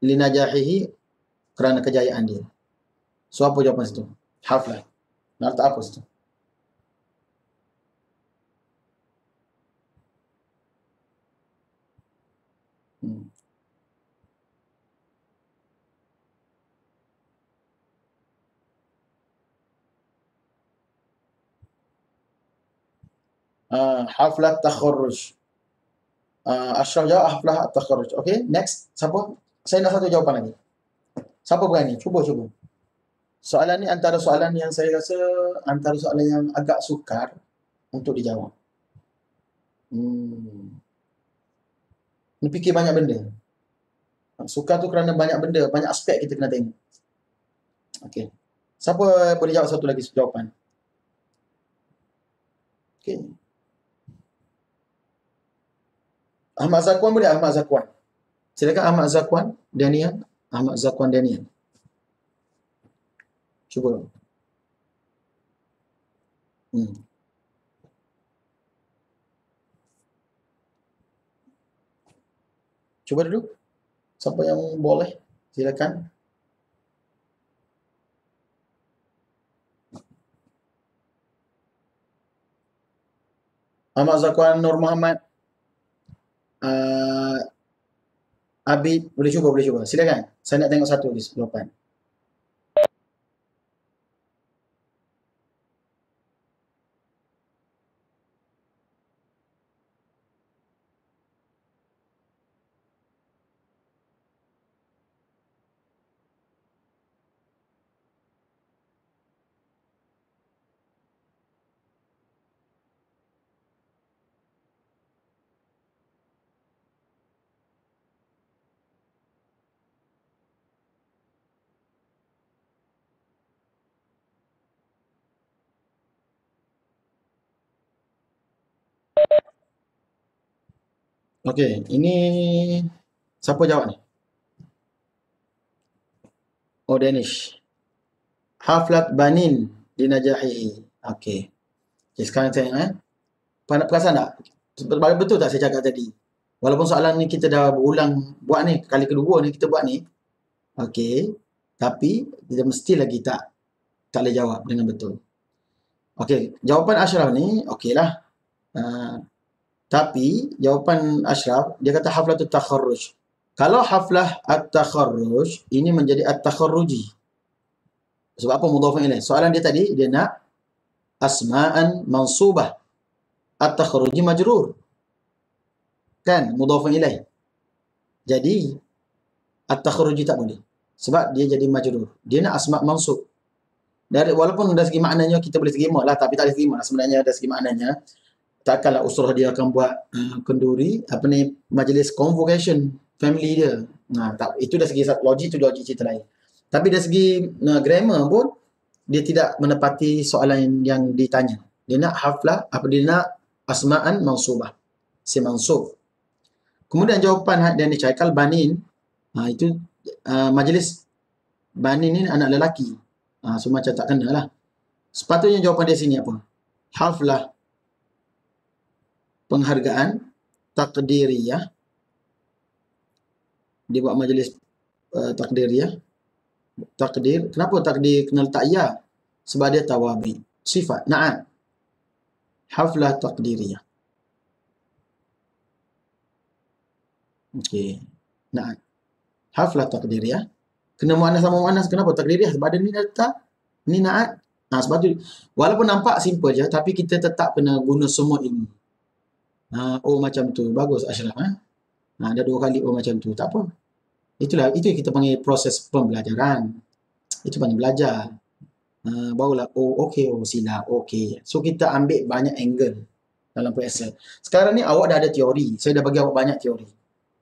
linajahihi kerana kejayaan dia. So apa jawapan situ? Haflah. Nak letak apa situ? Haflah takharruj. Ashraf jawab haflah takharruj. Okay, next. Siapa? Saya nak satu jawapan lagi. Siapa berani? Cuba. Soalan ni antara soalan yang saya rasa antara soalan yang agak sukar untuk dijawab. Ni fikir banyak benda. Sukar tu kerana banyak benda, banyak aspek kita kena tengok. Okey. Siapa boleh jawab satu lagi jawapan? Okey. Ahmad Zakwan boleh? Ahmad Zakwan. Silakan Ahmad Zakwan Daniel. Ahmad Zakwan Daniel. Cuba. Cuba dulu. Siapa yang boleh? Silakan. Ahmad Zakwan Nur Muhammad. Abid, boleh cuba, boleh cuba. Silakan. Saya nak tengok satu di jawapan. Okey, ini siapa jawab ni? Oh, Danish. Haflat Banin dinajahihi. Okey. Okay, sekarang saya perasan tak? Betul tak saya cakap tadi? Walaupun soalan ni kita dah berulang buat ni, kali kedua ni kita buat ni. Okey. Tapi kita mesti lagi tak boleh jawab dengan betul. Okey, jawapan Ashraf ni okeylah. Tapi jawapan Ashraf dia kata haflatul takharruj. Kalau haflah at-takharruj ini menjadi at-takharruji. Sebab apa mudhafun ilaih? Soalan dia tadi dia nak asma'an mansubah. At-takharruji majrur. Kan mudhafun ilaih. Jadi at-takharruji tak boleh. Sebab dia jadi majrur. Dia nak asma' mansub. Walaupun dari segi maknanya kita boleh terima lah, tapi tak boleh terima lah sebenarnya dari segi maknanya. Takkanlah usrah dia akan buat kenduri majlis convocation family dia. Tak, itu dari segi logik, itu logik cerita lain. Tapi dari segi grammar pun dia tidak menepati soalan yang ditanya. Dia nak haflah, dia nak asma'an mansubah. Si mansub. Kemudian jawapan dan dicaikal banin, itu majlis banin ni anak lelaki. So macam tak kena lah. Sepatutnya jawapan dia sini apa? Haflah penghargaan takdiriyah. Dia buat majlis takdiriyah. Takdir. Kenapa takdir kena letak ya? Sebab dia tawabi. Sifat. Na'at. Haflah takdiriyah. Okey. Na'at. Haflah takdiriyah. Kena muannas sama muannas. Kenapa takdiriyah? Sebab ada ni dah letak. Ni na'at. Sebab tu. Walaupun nampak simple je, tapi kita tetap kena guna semua ilmu. Oh macam tu. Bagus Ashraf. Ada 2 kali oh macam tu. Tak apa. Itu yang kita panggil proses pembelajaran. Itu panggil belajar. Barulah oh okey, oh silap, okey. So kita ambil banyak angle dalam PSL. Sekarang ni awak dah ada teori. Saya dah bagi awak banyak teori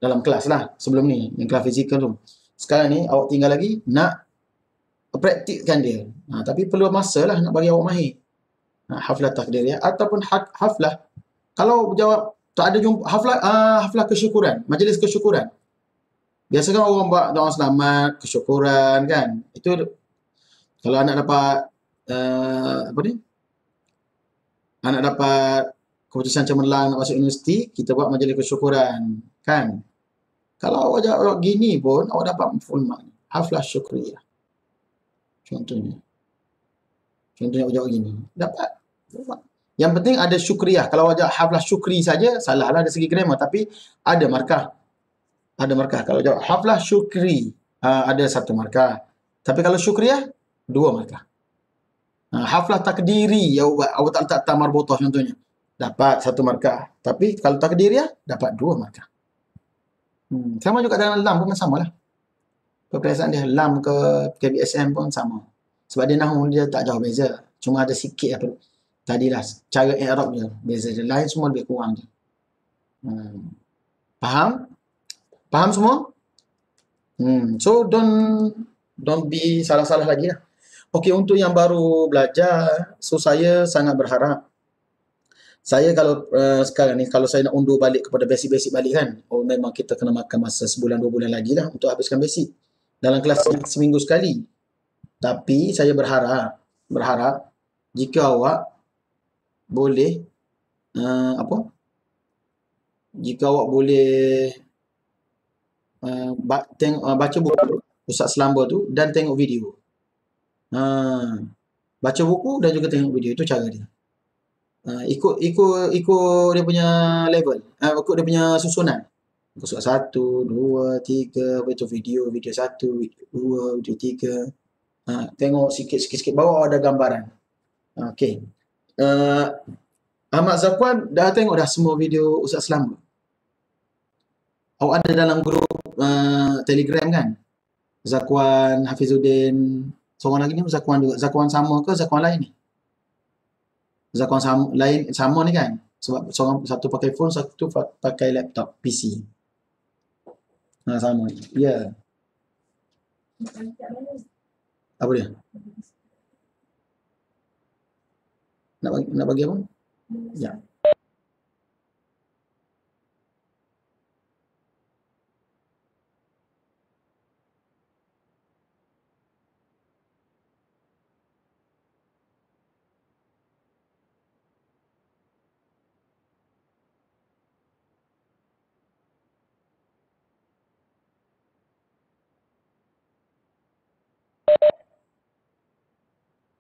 dalam kelas lah sebelum ni, yang kelas fizikal tu. Sekarang ni awak tinggal lagi nak praktikkan dia. Tapi perlu masa lah nak bagi awak mahir. Haflah takdiriyah ataupun haflah. Kalau jawab tak ada jumpa haflah kesyukuran, majlis kesyukuran. Biasanya orang buat doa selamat, kesyukuran kan. Itu kalau anak dapat anak dapat keputusan cemerlang nak masuk universiti, kita buat majlis kesyukuran kan. Kalau awak jawab gini pun awak dapat full mark. Haflah syukriyah. Contohnya awak jawab gini, dapat. Yang penting ada syukriyah. Kalau awak jawab haflah syukri saja, salahlah dari segi grammar, tapi ada markah. Ada markah. Kalau jawab haflah syukri, ada 1 markah. Tapi kalau syukriyah, 2 markah. Haflah takdiri, awak tak letak tamar botah contohnya, dapat 1 markah. Tapi kalau takdiriyah, dapat 2 markah. Sama juga dengan lam pun sama lah. Perperiksaan dia lam ke KBSM pun sama. Sebab dia nahu dia tak jauh beza. Cuma ada sikit apa. Tadilah cara i'rab dia beza je. Lain semua lebih kurang je. Faham? Faham semua? So don't be salah-salah lagi lah. Okey, untuk yang baru belajar, so saya sangat berharap Saya kalau sekarang ni, kalau saya nak undur balik kepada basic-basic balik kan, oh memang kita kena makan masa sebulan 2 bulan lagi lah untuk habiskan basic. Dalam kelas yang seminggu sekali. Tapi saya berharap jika awak boleh jika awak boleh baca buku Ustaz Selamba tu dan tengok video. Baca buku dan juga tengok video, itu cara dia. Ikut dia punya level, ikut dia punya susunan. Surat 1, 2, 3, lepas tu video 1, video 2, video 3. Tengok sikit-sikit bawah ada gambaran. Okey. Ahmad Zakwan dah tengok dah semua video Ustaz Selamba. Awak ada dalam grup Telegram kan? Zakwan, Hafizuddin, seorang lagi ni Zakwan juga. Zakwan sama ke Zakwan lain ni? Zakwan lain sama ni kan? Sebab seorang satu pakai phone, satu pakai laptop, PC. Sama. Ya. Apa dia? Nak bagi apa? Ya.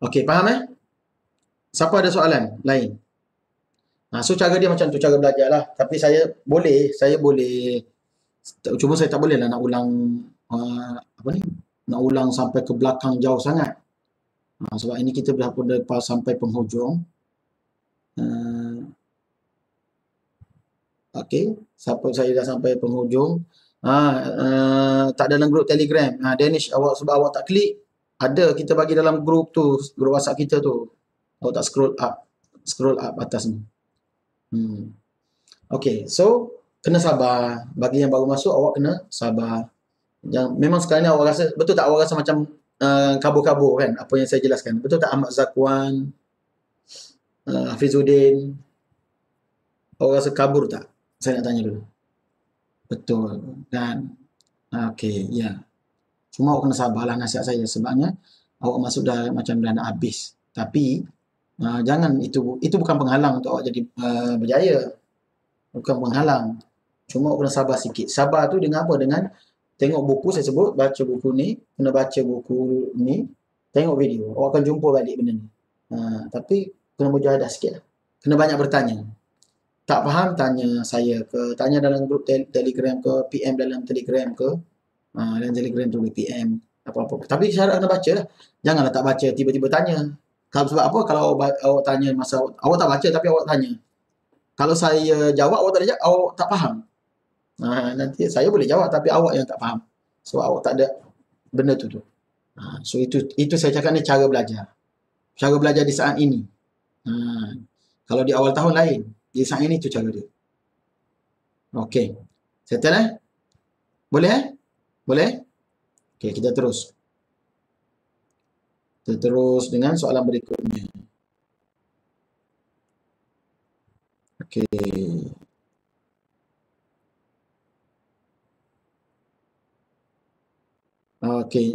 Okey, faham Siapa ada soalan lain? So cara dia macam tu, cara belajar lah. Tapi saya boleh, cuma saya tak boleh lah nak ulang, nak ulang sampai ke belakang jauh sangat. Sebab ini kita dah sampai penghujung. Okey, saya dah sampai penghujung. Tak dalam grup Telegram. Danish, sebab awak tak klik, ada kita bagi dalam grup tu, grup WhatsApp kita tu. Awak tak scroll up atas ni. Okey, so kena sabar. Bagi yang baru masuk, awak kena sabar. Memang sekarang ni awak rasa, betul tak awak rasa macam kabur-kabur kan, apa yang saya jelaskan? Betul tak Ahmad Zakwan, Hafizuddin? Awak rasa kabur tak? Saya nak tanya dulu. Betul kan? Okey, ya. Cuma awak kena sabarlah, nasihat saya. Sebabnya awak masuk dah macam dah nak habis. Tapi jangan, itu bukan penghalang untuk awak jadi berjaya. Bukan penghalang. Cuma awak kena sabar sikit. Sabar tu dengan apa? Dengan tengok buku, saya sebut, baca buku ni, kena baca buku ni, tengok video. Awak akan jumpa balik benda ni. Tapi kena berjahadah sikit lah. Kena banyak bertanya. Tak faham, tanya saya ke, tanya dalam grup Telegram ke, PM dalam Telegram ke, dalam Telegram tu PM, apa-apa. Tapi syarat kena baca lah. Janganlah tak baca, tiba-tiba tanya. Sebab apa? Kalau awak tanya masa awak tak baca tapi awak tanya. Kalau saya jawab, awak tak jawab, awak tak faham. Nanti saya boleh jawab tapi awak yang tak faham. Sebab awak tak ada benda tu. So itu saya cakap ni cara belajar. Cara belajar di saat ini. Kalau di awal tahun lain. Di saat ini tu cara dia. Okey. Settle Boleh Boleh? Okey, kita terus. Kita terus dengan soalan berikutnya. Okey. Okey.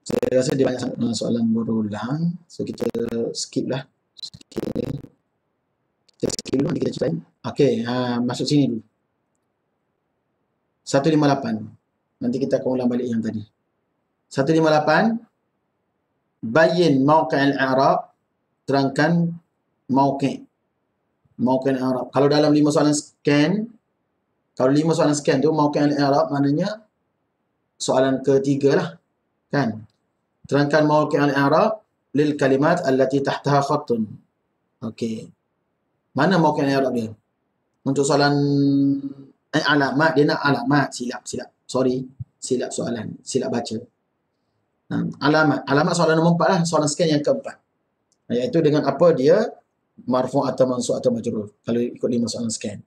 Saya rasa dia banyak soalan berulang. So kita skip lah. Kita skip dulu, nanti kita ceritain. Okey, masuk sini dulu. 158. Nanti kita akan ulang balik yang tadi. 158. Bayin mauqi' al-i'rab. Terangkan mauqi'. Mauqi' al-i'rab. Kalau dalam 5 soalan scan, tu mauqi' al-i'rab maknanya soalan ketiga lah. Kan? Terangkan mauqi' al-i'rab lil kalimat allati tahtaha khattun. Okey. Mana mauqi' al-i'rab dia? Untuk soalan alamat, dia nak alamat. Silap soalan. Silap baca. Alamat soalan nombor 4 lah. Soalan scan yang keempat. Iaitu dengan apa dia marfu' atau mansub atau majrur. Kalau ikut 5 soalan scan.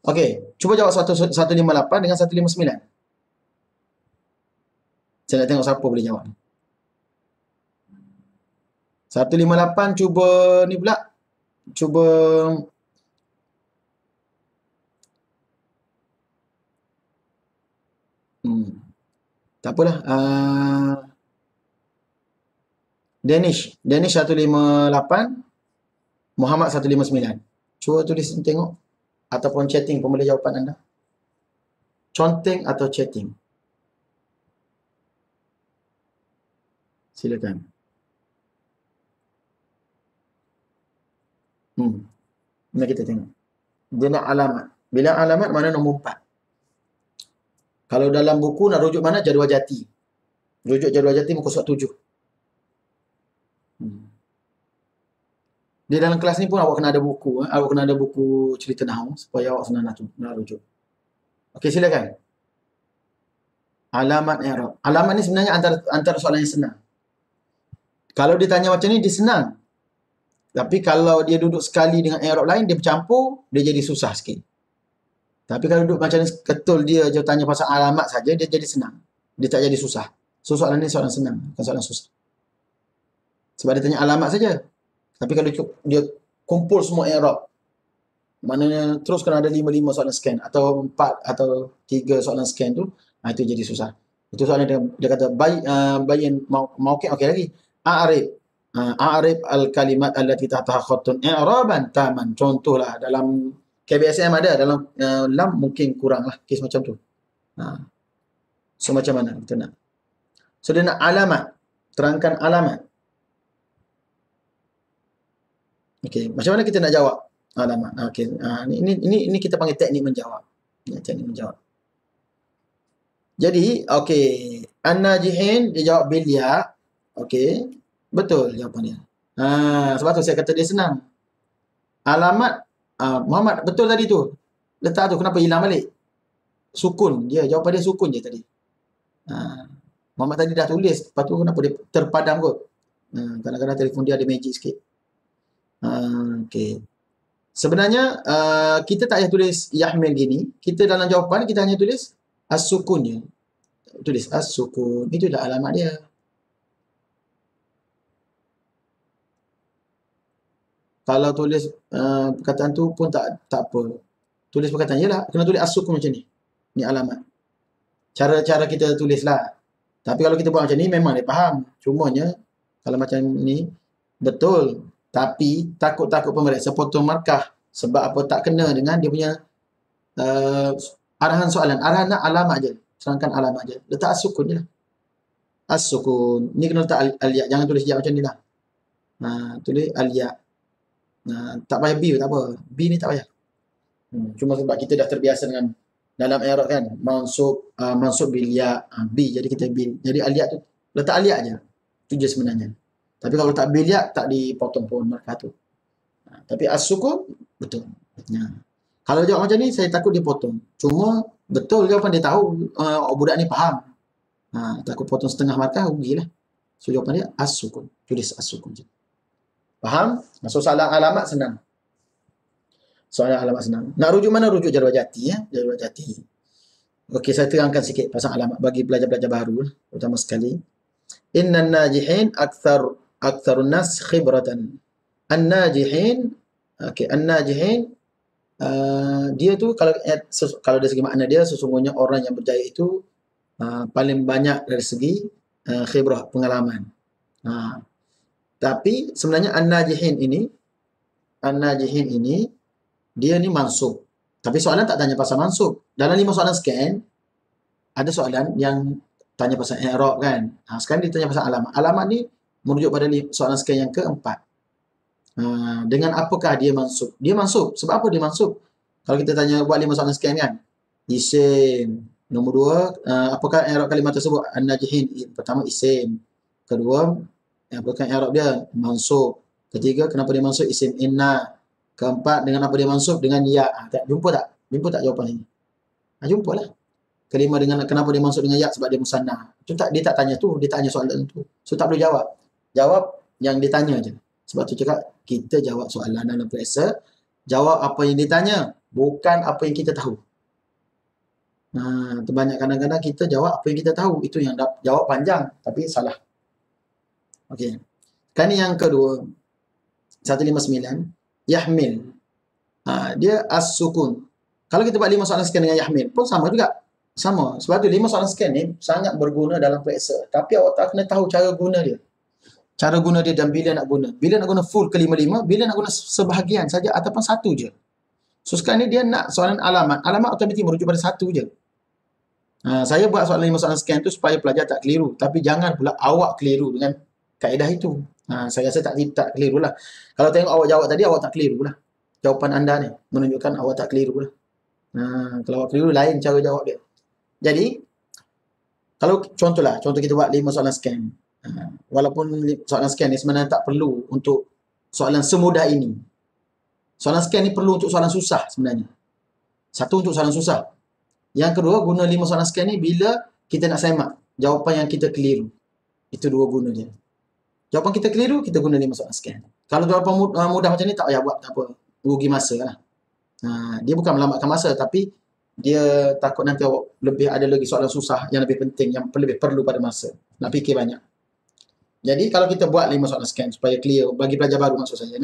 Okey, cuba jawab 158 dengan 159. Saya nak tengok siapa boleh jawab. 158 cuba ni pula. Cuba tak apalah. Danish 158, Muhammad 159. Cuba tulis tengok ataupun chatting pun boleh jawapan anda. Conteng atau chatting. Silakan. Mari kita tengok. Dia nak alamat. Bila alamat mana nombor 4. Kalau dalam buku nak rujuk mana? Jadual Jati. Rujuk Jadual Jati muka surat 7. Di dalam kelas ni pun awak kena ada buku. Awak kena ada buku cerita Nahu supaya awak senang nak rujuk. Okey, silakan. Alamat i'rab. Alamat ni sebenarnya antara soalan yang senang. Kalau dia tanya macam ni, dia senang. Tapi kalau dia duduk sekali dengan i'rab lain, dia bercampur, dia jadi susah sikit. Tapi kalau duduk macam ni, ketul dia je tanya pasal alamat saja, dia jadi senang. Dia tak jadi susah. So, soalan ni soalan senang, bukan soalan susah. Sebab dia tanya alamat saja. Tapi kalau dia kumpul semua i'rab, maknanya terus kena ada 5 soalan scan atau 4 atau 3 soalan scan tu, itu jadi susah. Itu soalan dia kata bayin mauqi' okey lagi. A'rib al-kalimat allati tahtaha khattun i'raban taman. Contohlah dalam KBSM ada, dalam lam mungkin kurang lah kes macam tu. So macam mana kita nak? So dia nak alamat. Terangkan alamat. Okey, macam mana kita nak jawab alamat? Okey, ini kita panggil teknik menjawab. Teknik menjawab. Jadi, okey, an-najihin dia jawab bil ya. Okey, betul jawapannya. Sebab tu saya kata dia senang. Alamat Muhammad betul tadi tu. Letak tu kenapa hilang balik? Sukun. Dia jawapan dia sukun je tadi. Muhammad tadi dah tulis, lepas tu kenapa dia terpadam kot? Kadang-kadang telefon dia ada magic sikit. Okey. Sebenarnya kita tak payah tulis yahmil gini. Kita dalam jawapan kita hanya tulis as-sukun je. Tulis as-sukun. Itu dah alamat dia. Kalau tulis perkataan tu pun tak apa. Tulis perkataan je lah. Kena tulis as-sukun macam ni. Ni alamat. Cara kita tulis lah. Tapi kalau kita buat macam ni memang dia faham. Cumanya kalau macam ni betul. Tapi takut pemeriksa potong markah. Sebab apa? Tak kena dengan dia punya arahan soalan. Arahan nak alamat je. Serangkan alamat je. Letak as-sukun je lah. As-sukun. Ni kena letak al-ya. Jangan tulis ya macam ni lah. Tulis al-ya. Tak payah B tak apa. B ni tak payah. Cuma sebab kita dah terbiasa dengan dalam i'rab kan. Mansub bil ya. B. Jadi kita bil. Jadi al-ya tu. Letak al-ya je. Itu je sebenarnya. Tapi kalau tak bil ya, tak dipotong pun markah tu. Tapi as-sukun, betul. Kalau jawab macam ni, saya takut dia potong. Cuma, betul jawapan dia tahu. Budak ni faham. Takut potong setengah markah, rugilah. So, jawapan dia as-sukun. Tulis as-sukun je. Faham? So, soalan alamat senang. Soalan alamat senang. Nak rujuk mana? Rujuk Jadual Jati. Jadual Jati. Okey, saya terangkan sikit pasal alamat bagi pelajar-pelajar baru. Terutama sekali. Innan najihin aktsarun nas khibratan. An-najihin, okey, an-najihin dia tu kalau dari segi makna dia sesungguhnya orang yang berjaya itu paling banyak dari segi khibrah, pengalaman. Tapi sebenarnya an-najihin ini dia ni mansub. Tapi soalan tak tanya pasal mansub. Dalam 5 soalan scan ada soalan yang tanya pasal i'rab kan. Sekarang dia tanya pasal alamat. Alamat ni merujuk pada soalan scan yang keempat. Dengan apakah dia mansub? Dia mansub. Sebab apa dia mansub? Kalau kita tanya buat 5 soalan scan kan. Isim. Nombor 2, apakah i'rab kalimah tersebut? An-najihin. Pertama isim. Kedua, apakah i'rab dia? Mansub. Ketiga, kenapa dia mansub? Isim inna. Keempat, dengan apa dia mansub? Dengan ya. Jumpa tak? Jumpa tak jawapan ini? Jumpalah. Kelima, dengan kenapa dia mansub dengan ya? Sebab dia musanna. Dia tak tanya tu. Dia tanya soalan tu. So tak boleh jawab. Jawab yang ditanya je. Sebab tu cakap kita jawab soalan dalam periksa. Jawab apa yang ditanya. bukan apa yang kita tahu. Terbanyak kadang-kadang kita jawab apa yang kita tahu. Itu yang jawab panjang, tapi salah. Okey. Sekarang ni yang kedua. 159. Yahmil. Dia as-sukun. Kalau kita buat 5 soalan sekian dengan Yahmil pun sama juga. Sama. Sebab tu 5 soalan sekian ni sangat berguna dalam periksa. Tapi awak tak kena tahu cara guna dia. Cara guna dia dan bila nak guna. Bila nak guna full ke 55, bila nak guna sebahagian saja ataupun satu je. So sekarang ni dia nak soalan alamat. Alamat automatik merujuk pada satu je. Saya buat soalan 5 soalan sekian tu supaya pelajar tak keliru. Tapi jangan pula awak keliru dengan kaedah itu. Saya rasa tak keliru lah. Kalau tengok awak jawab tadi, awak tak keliru lah. Jawapan anda ni menunjukkan awak tak keliru lah. Kalau awak keliru, lain cara jawab dia. Jadi, kalau contoh kita buat 5 soalan sekian. Walaupun soalan sekian ni sebenarnya tak perlu untuk soalan semudah ini. Soalan sekian ni perlu untuk soalan susah sebenarnya. Satu untuk soalan susah. Yang kedua, guna 5 soalan sekian ni bila kita nak semak jawapan yang kita keliru. Itu dua guna je. Jawapan kita keliru, kita guna 5 soalan sekian. Kalau jawapan mudah macam ni, tak payah buat, tak apa. Rugi masa lah. Dia bukan melambatkan masa, tapi dia takut nanti awak lebih ada lagi soalan susah yang lebih penting, yang lebih perlu pada masa. Nak fikir banyak. Jadi kalau kita buat 5 soalan sekian supaya clear bagi pelajar baru maksud saya.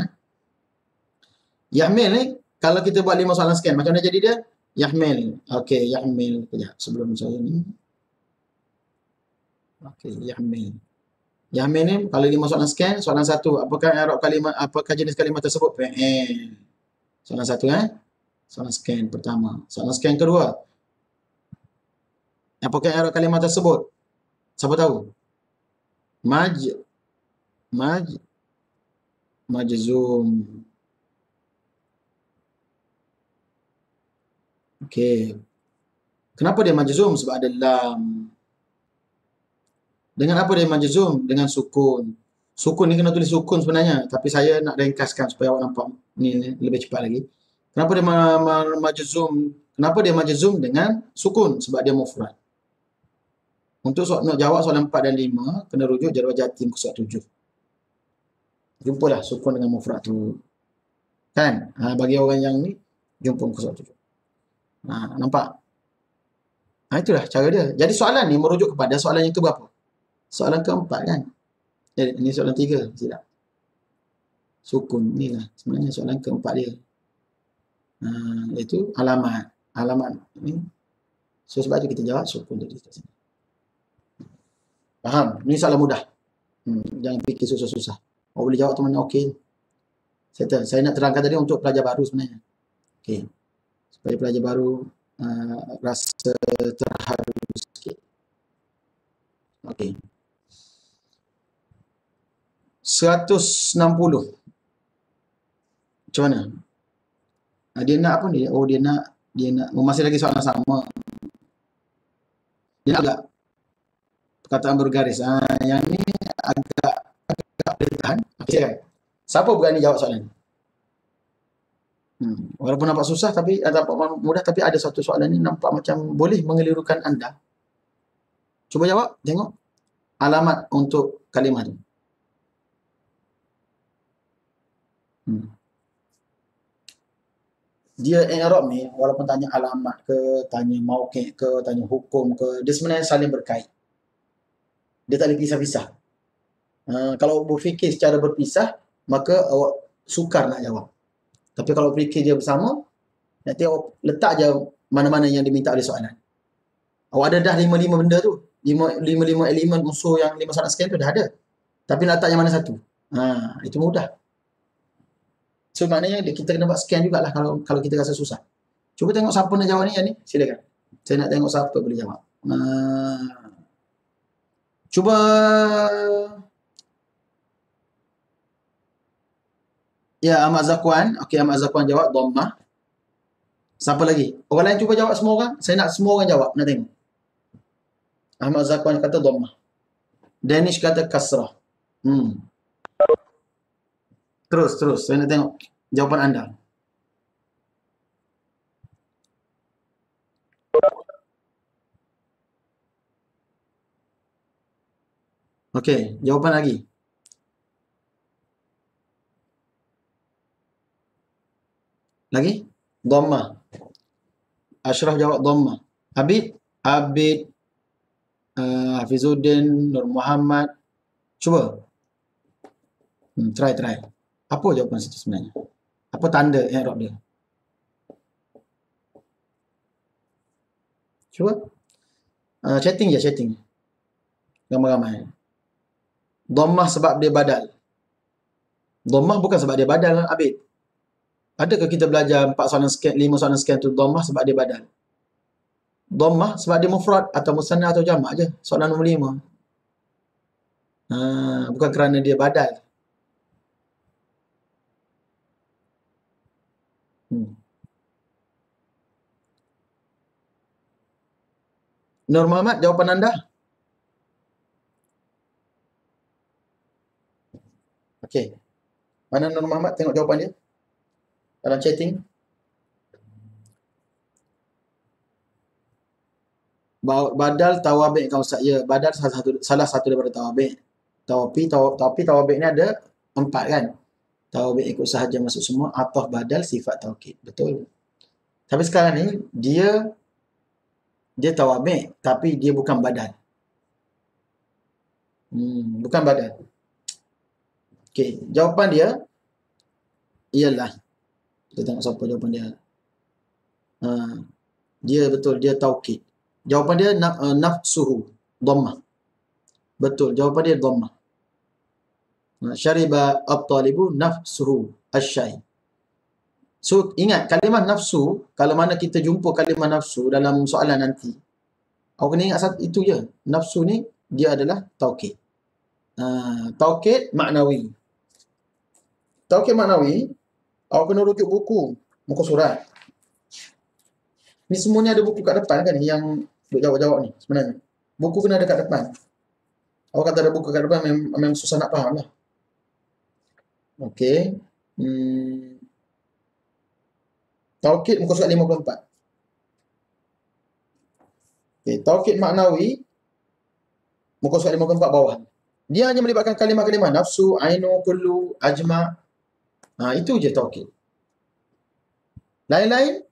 Yahmil ni, kalau kita buat 5 soalan sekian, macam mana jadi dia? Yahmil. Okey, Yahmil. Sekejap, sebelum saya ni. Okey, Yahmil. Yahmil ni, kalau 5 soalan sekian, soalan 1, apakah i'rab kalimah, apakah jenis kalimah tersebut? Fi'il. Soalan 1 soalan sekian pertama. Soalan sekian kedua. Apakah i'rab kalimah tersebut? Siapa tahu? Majzum. Okey. Kenapa dia majzum? Sebab ada lam. Dengan apa dia majzum? Dengan sukun. Sukun ni kena tulis sukun sebenarnya, tapi saya nak ringkaskan supaya awak nampak ni lebih cepat lagi. Kenapa dia majzum? Kenapa dia majzum dengan sukun? Sebab dia mufrad. Untuk nak jawab soalan 4 dan 5, kena rujuk jadual Jatim Kursus 7. Jumpalah sukun dengan mufrad tu. Kan? Bagi orang yang ni, jumpa Kursus 7. Nampak? Itulah cara dia. Jadi soalan ni merujuk kepada soalan yang keberapa? Soalan keempat kan? Jadi ini soalan 3. Silap. Sukun ni lah. Sebenarnya soalan keempat dia. Iaitu alamat. Alamat ni. So sebab tu kita jawab sukun tadi. Faham? Ini soalan mudah. Jangan fikir susah-susah. Awak boleh jawab tu mana okey. Saya nak terangkan tadi untuk pelajar baru sebenarnya. Okey. Supaya pelajar baru rasa terharu sikit. Okey. 160. Macam mana? Dia nak apa ni? Oh, dia nak masih lagi soalan sama. Dia nak agak perkataan bergaris. Yang ni agak boleh tahan. Okey kan? Siapa berani jawab soalan ni? Walaupun nampak susah tapi nampak mudah, tapi ada satu soalan ni nampak macam boleh mengelirukan anda. Cuba jawab, tengok alamat untuk kalimah tu. Dia i'rab ni walaupun tanya alamat ke, tanya mauqi' ke, tanya hukum ke, dia sebenarnya saling berkait. Dia tak boleh pisah-pisah. Kalau berfikir secara berpisah, maka awak sukar nak jawab. Tapi kalau fikir dia bersama, nanti awak letak je mana-mana yang diminta oleh soalan. Awak ada dah 5 benda tu. 5 elemen unsur yang 5 soalan sekian tu dah ada. Tapi nak letak yang mana satu? Itu mudah. So maknanya kita kena buat scan jugalah kalau kita rasa susah. Cuba tengok siapa nak jawab ni yang ni. Silakan. Saya nak tengok siapa boleh jawab. Cuba ya, Ahmad Zakwan. Okey, Ahmad Zakwan jawab dhammah. Siapa lagi? Orang lain cuba jawab semua orang. Saya nak semua orang jawab. Nak tengok. Ahmad Zakwan kata dhammah. Danish kata kasrah. Terus. Saya nak tengok jawapan anda. Okey, jawapan lagi. Lagi? Dhammah. Ashraf jawab dhammah. Abid, Hafizuddin, Nur Muhammad. Cuba. Try. Apa jawapan situ sebenarnya? Apa tanda i'rab dia? Cuba. Chatting. Ramai-ramai. Dhammah sebab dia badal. Dhammah bukan sebab dia badal, Abid. Adakah kita belajar 4 soalan sekian, 5 soalan sekian tu dhammah sebab dia badal? Dhammah sebab dia mufrad atau musanna atau jamak je. Soalan nombor 5. Bukan kerana dia badal. Nur Muhammad, jawapan anda? Okey. Mana Nur Muhammad? Tengok jawapan dia. Dalam chatting. Badal tawabik kau ya. Badal salah satu daripada tawabik. Tapi tawabik ni ada 4 kan? Tawabik ikut sahaja masuk semua. Ataf badal sifat taukid. Betul. Tapi sekarang ni dia tawabik tapi dia bukan badal. Bukan badal. Okey, jawapan dia ialah, kita tengok siapa jawapan dia. Dia betul, dia taukid. Jawapan dia nafsuhu, dhammah. Betul, jawapan dia dhammah. Syariba at-talibu nafsuhu asy-syai. So, ingat kalimah nafsu, kalau mana kita jumpa kalimah nafsu dalam soalan nanti, awak kena ingat itu je. Nafsu ni, dia adalah taukid. Taukid maknawi. Taukid maknawi, awak kena rujuk buku, muka surat. Ni semuanya ada buku kat depan kan, yang duk jawab-jawab ni sebenarnya. Buku kena ada kat depan. Awak kata ada buku kat depan, memang susah nak faham lah. Okey. Taukid muka surat 54. Okay, taukid maknawi muka surat 54 bawah. Dia hanya melibatkan kalimah-kalimah nafsu, ainu, kullu, ajma. Itu je taukid. Lain-lain,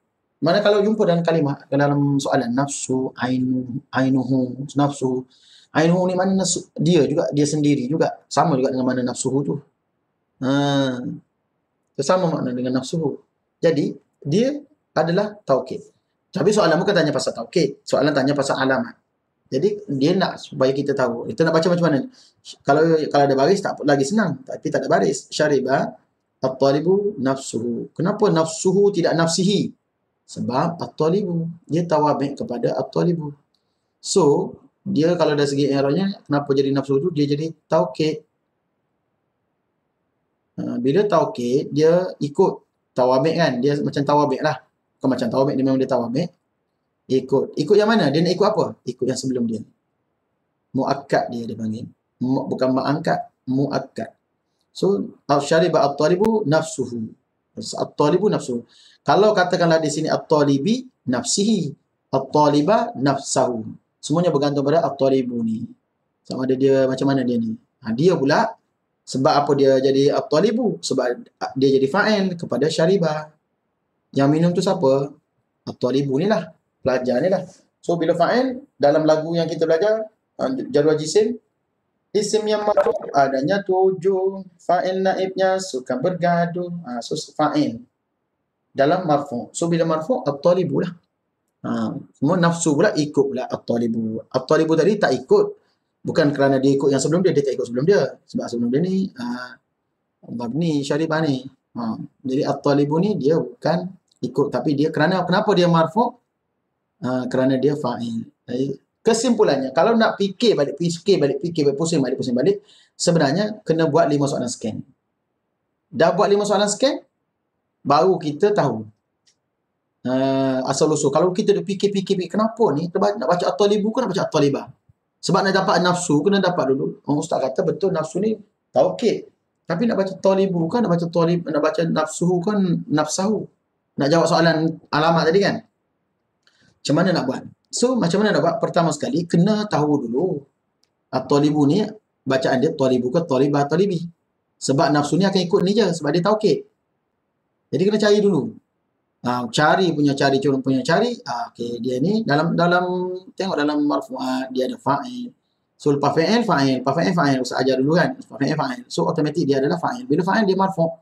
mana kalau jumpa dalam kalimah, dalam soalan nafsu, ainuhu, nafsu. Ainuhu ni mana nafsu? Dia juga, dia sendiri juga. Sama juga dengan mana nafsuhu tu. Sama makna dengan nafsuhu. Jadi, dia adalah taukid. Tapi soalan bukan tanya pasal taukid. Soalan tanya pasal alamat. Jadi, dia nak supaya kita tahu. Kita nak baca macam mana? Kalau ada baris, tak lagi senang. Tapi tak ada baris. Syariba at-talibu nafsuhu. Kenapa nafsuhu tidak nafsihi? Sebab at-talibu. Dia tawabik kepada at-talibu. So, dia kalau dari segi i'rabnya, kenapa jadi nafsuhu tu? Dia jadi taukid. Bila taukid, dia ikut tawabik kan. Dia macam tawabik lah. Bukan macam tawabik, dia memang dia tawabik. Ikut yang mana? Dia nak ikut apa? Ikut yang sebelum dia. Mu'akkad dia panggil. Bukan ma'angkat, mu'akkad. So, syariba at-talibu nafsuhu. At-talibu nafsuhu. Kalau katakanlah di sini at-talibi nafsihi. At-taliba nafsahu. Semuanya bergantung pada at-talibu ni. Sama ada dia macam mana dia ni. Dia pula, sebab apa dia jadi at-talibu? Sebab dia jadi fa'il kepada syariba. Yang minum tu siapa? At-talibu ni lah. Pelajar ni lah. So, bila fa'il, dalam lagu yang kita belajar, jadual jisim, isim yang marfu' adanya 7, fa'il naibnya suka bergaduh. So, fa'il. Dalam marfu'. So, bila marfu' at-talibu lah. Semua nafsu pula ikut pula at-talibu. At-talibu tadi tak ikut. Bukan kerana dia ikut yang sebelum dia tak ikut sebelum dia. Sebab sebelum dia ni, mabni syaribah ni. Jadi at-talibu ni dia bukan ikut. Tapi dia kenapa dia marfu'? Kerana dia fa'il. Kesimpulannya, kalau nak fikir balik, pusing balik, sebenarnya kena buat 5 soalan scan. Dah buat 5 soalan scan, baru kita tahu asal-usul. Kalau kita fikir, kenapa ni nak baca at-talibu ke nak baca at-talibah? Sebab nak dapat nafsu, kena dapat dulu. Ustaz kata betul nafsu ni taukid. Tapi nak baca talibu kan, nak baca nafsuhu kan, nafsahu. Nak jawab soalan alamat tadi kan? Macam mana nak buat? So, macam mana nak buat? Pertama sekali, kena tahu dulu at-talibu ni, bacaan dia talibu ke talibah, talibi. Sebab nafsu ni akan ikut ni je, sebab dia taukid. Jadi kena cari dulu. Cari curung punya cari. Okey, dia ni dalam tengok dalam marfu'at dia ada fa'il. So lepas fa'il usah ajar dulu kan. Lepas fa'il. So automatik dia adalah fa'il. Bila fa'il dia marfu'.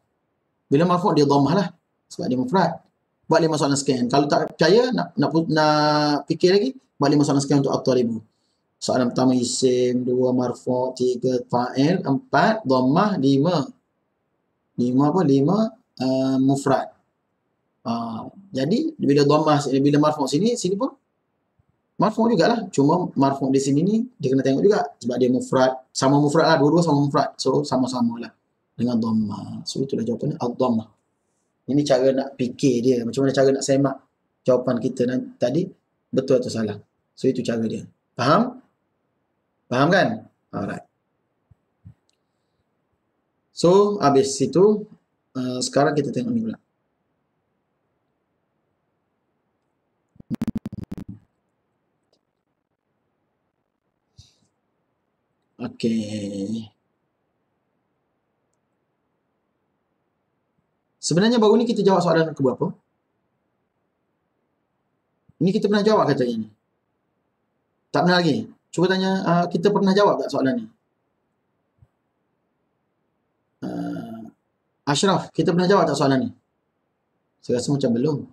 Bila marfu' dia dhammah lah. Sebab dia mufrad. Buat 5 soalan sekian. Kalau tak percaya nak fikir lagi, buat 5 soalan sekian untuk at-talibu. Soalan pertama isim, 2 marfu', 3 fa'il, 4 dhammah, 5 mufrad. Jadi bila dhammah, bila marfu' sini pun marfu' jugalah. Cuma marfu' di sini ni dia kena tengok juga sebab dia mufrad. Sama mufrad lah, dua-dua sama mufrad. So sama-sama lah dengan dhammah. So itulah jawapannya ad-dhammah. Ini cara nak fikir dia, macam mana cara nak semak jawapan kita tadi betul atau salah. So itu cara dia. Faham? Faham kan? Alright. So habis itu sekarang kita tengok ni pula. Okey. Sebenarnya baru ni kita jawab soalan ke berapa? Ini kita pernah jawab katanya ni. Tak pernah lagi. Cuba tanya, kita pernah jawab tak soalan ni? Ashraf, kita pernah jawab tak soalan ni? Saya rasa macam belum.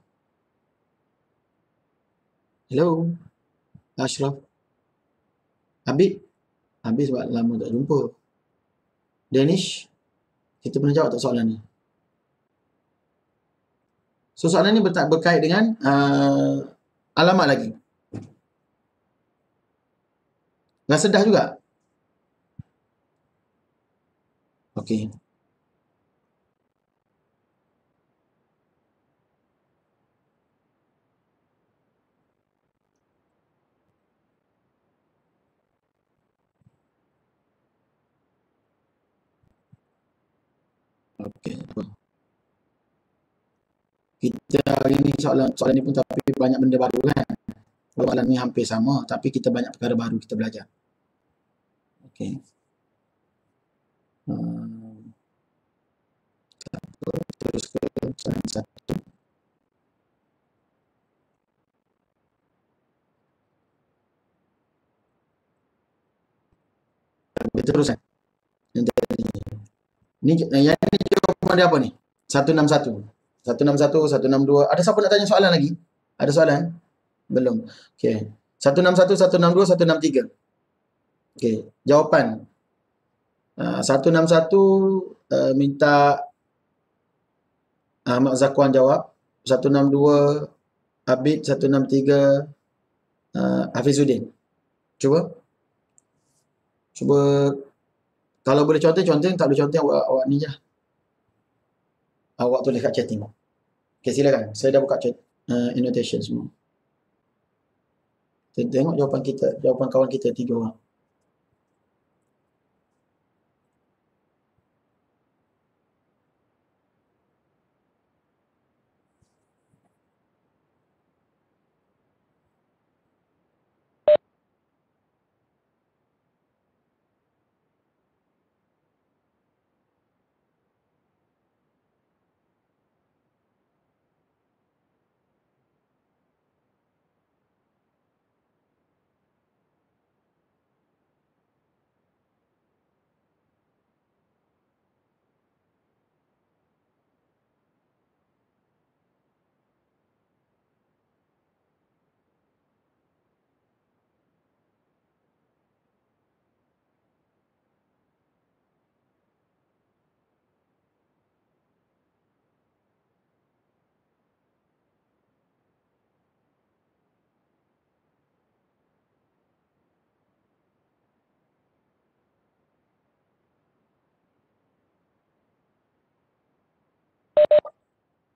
Hello? Ashraf? Habib sebab lama tak jumpa. Danish, kita pernah jawab tak soalan ni? So soalan ni berkait dengan alamat lagi. Rasa dah juga? Okey. Okey. Kita hari ni soalan ni pun tapi banyak benda baru kan. Soalan ni hampir sama tapi kita banyak perkara baru kita belajar. Okey. Terus ke soalan satu. Terus kan? Ni yang ni jawapan dia apa ni? 161. 161, 162. Ada siapa nak tanya soalan lagi? Ada soalan? Belum. Okey. 161, 162, 163. Okey, jawapan. 161 minta Ahmad Zakwan jawab. 162 Abid, 163 Hafizuddin. Cuba kalau boleh conteng, tak boleh conteng awak ni je. Awak tulis kat chatting. Okey, silakan. Saya dah buka chat annotation semua. Kita tengok jawapan kawan kita 3 orang.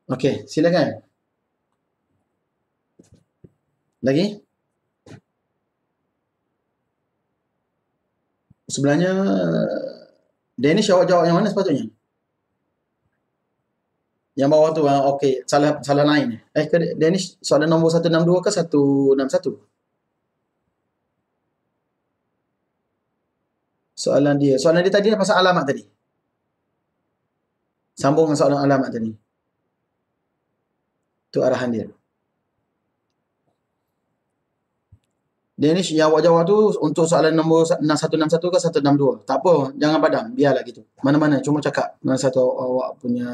Okey, silakan. Lagi? Sebenarnya Danish awak jawab yang mana sepatutnya? Yang bawah tu okey, salah lain. Ke Danish soalan nombor 162 ke 161? Soalan dia tadi pasal alamat tadi. Sambung dengan soalan alamat tadi. Itu arahan dia. Danish, yang awak jawab tu untuk soalan nombor 161 ke 162? Tak apa, jangan padam. Biarlah gitu. Mana-mana, cuma cakap mana satu awak punya,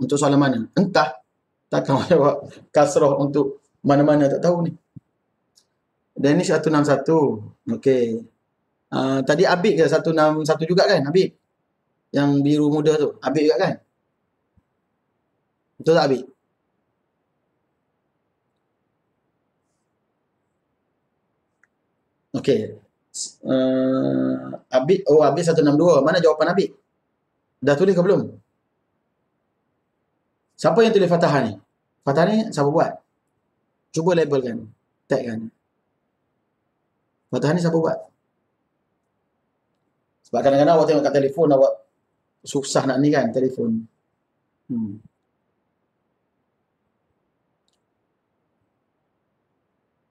untuk soalan mana. Entah, takkan awak jawab kasrah untuk mana-mana, tak tahu ni. Danish 161. Okey. Tadi Abid ke 161 juga kan? Abid? Yang biru muda tu. Abid juga kan? Betul tak Abid? Okey. Abid, Abid 162. Mana jawapan Abid? Dah tulis ke belum? Siapa yang tulis Fatahah ni? Fatahah ni siapa buat? Cuba labelkan. Tagkan. Fatahah ni siapa buat? Sebab kadang-kadang awak tengok kat telefon, awak susah nak ni kan, telefon.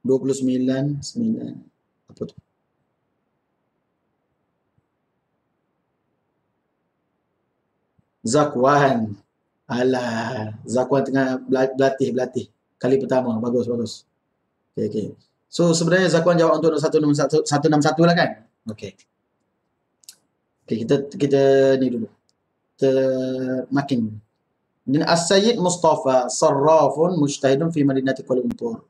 29. Apa tu? Zakwan. Alah, Zakwan tengah berlatih. Kali pertama, bagus. Okey. So sebenarnya Zakwan jawab untuk 161 lah kan? Okey. Okey, kita ni dulu. Kita makin. Dan As-Sayyid Mustafa sarrafun mujtahidun fi madinati Kuala Lumpur.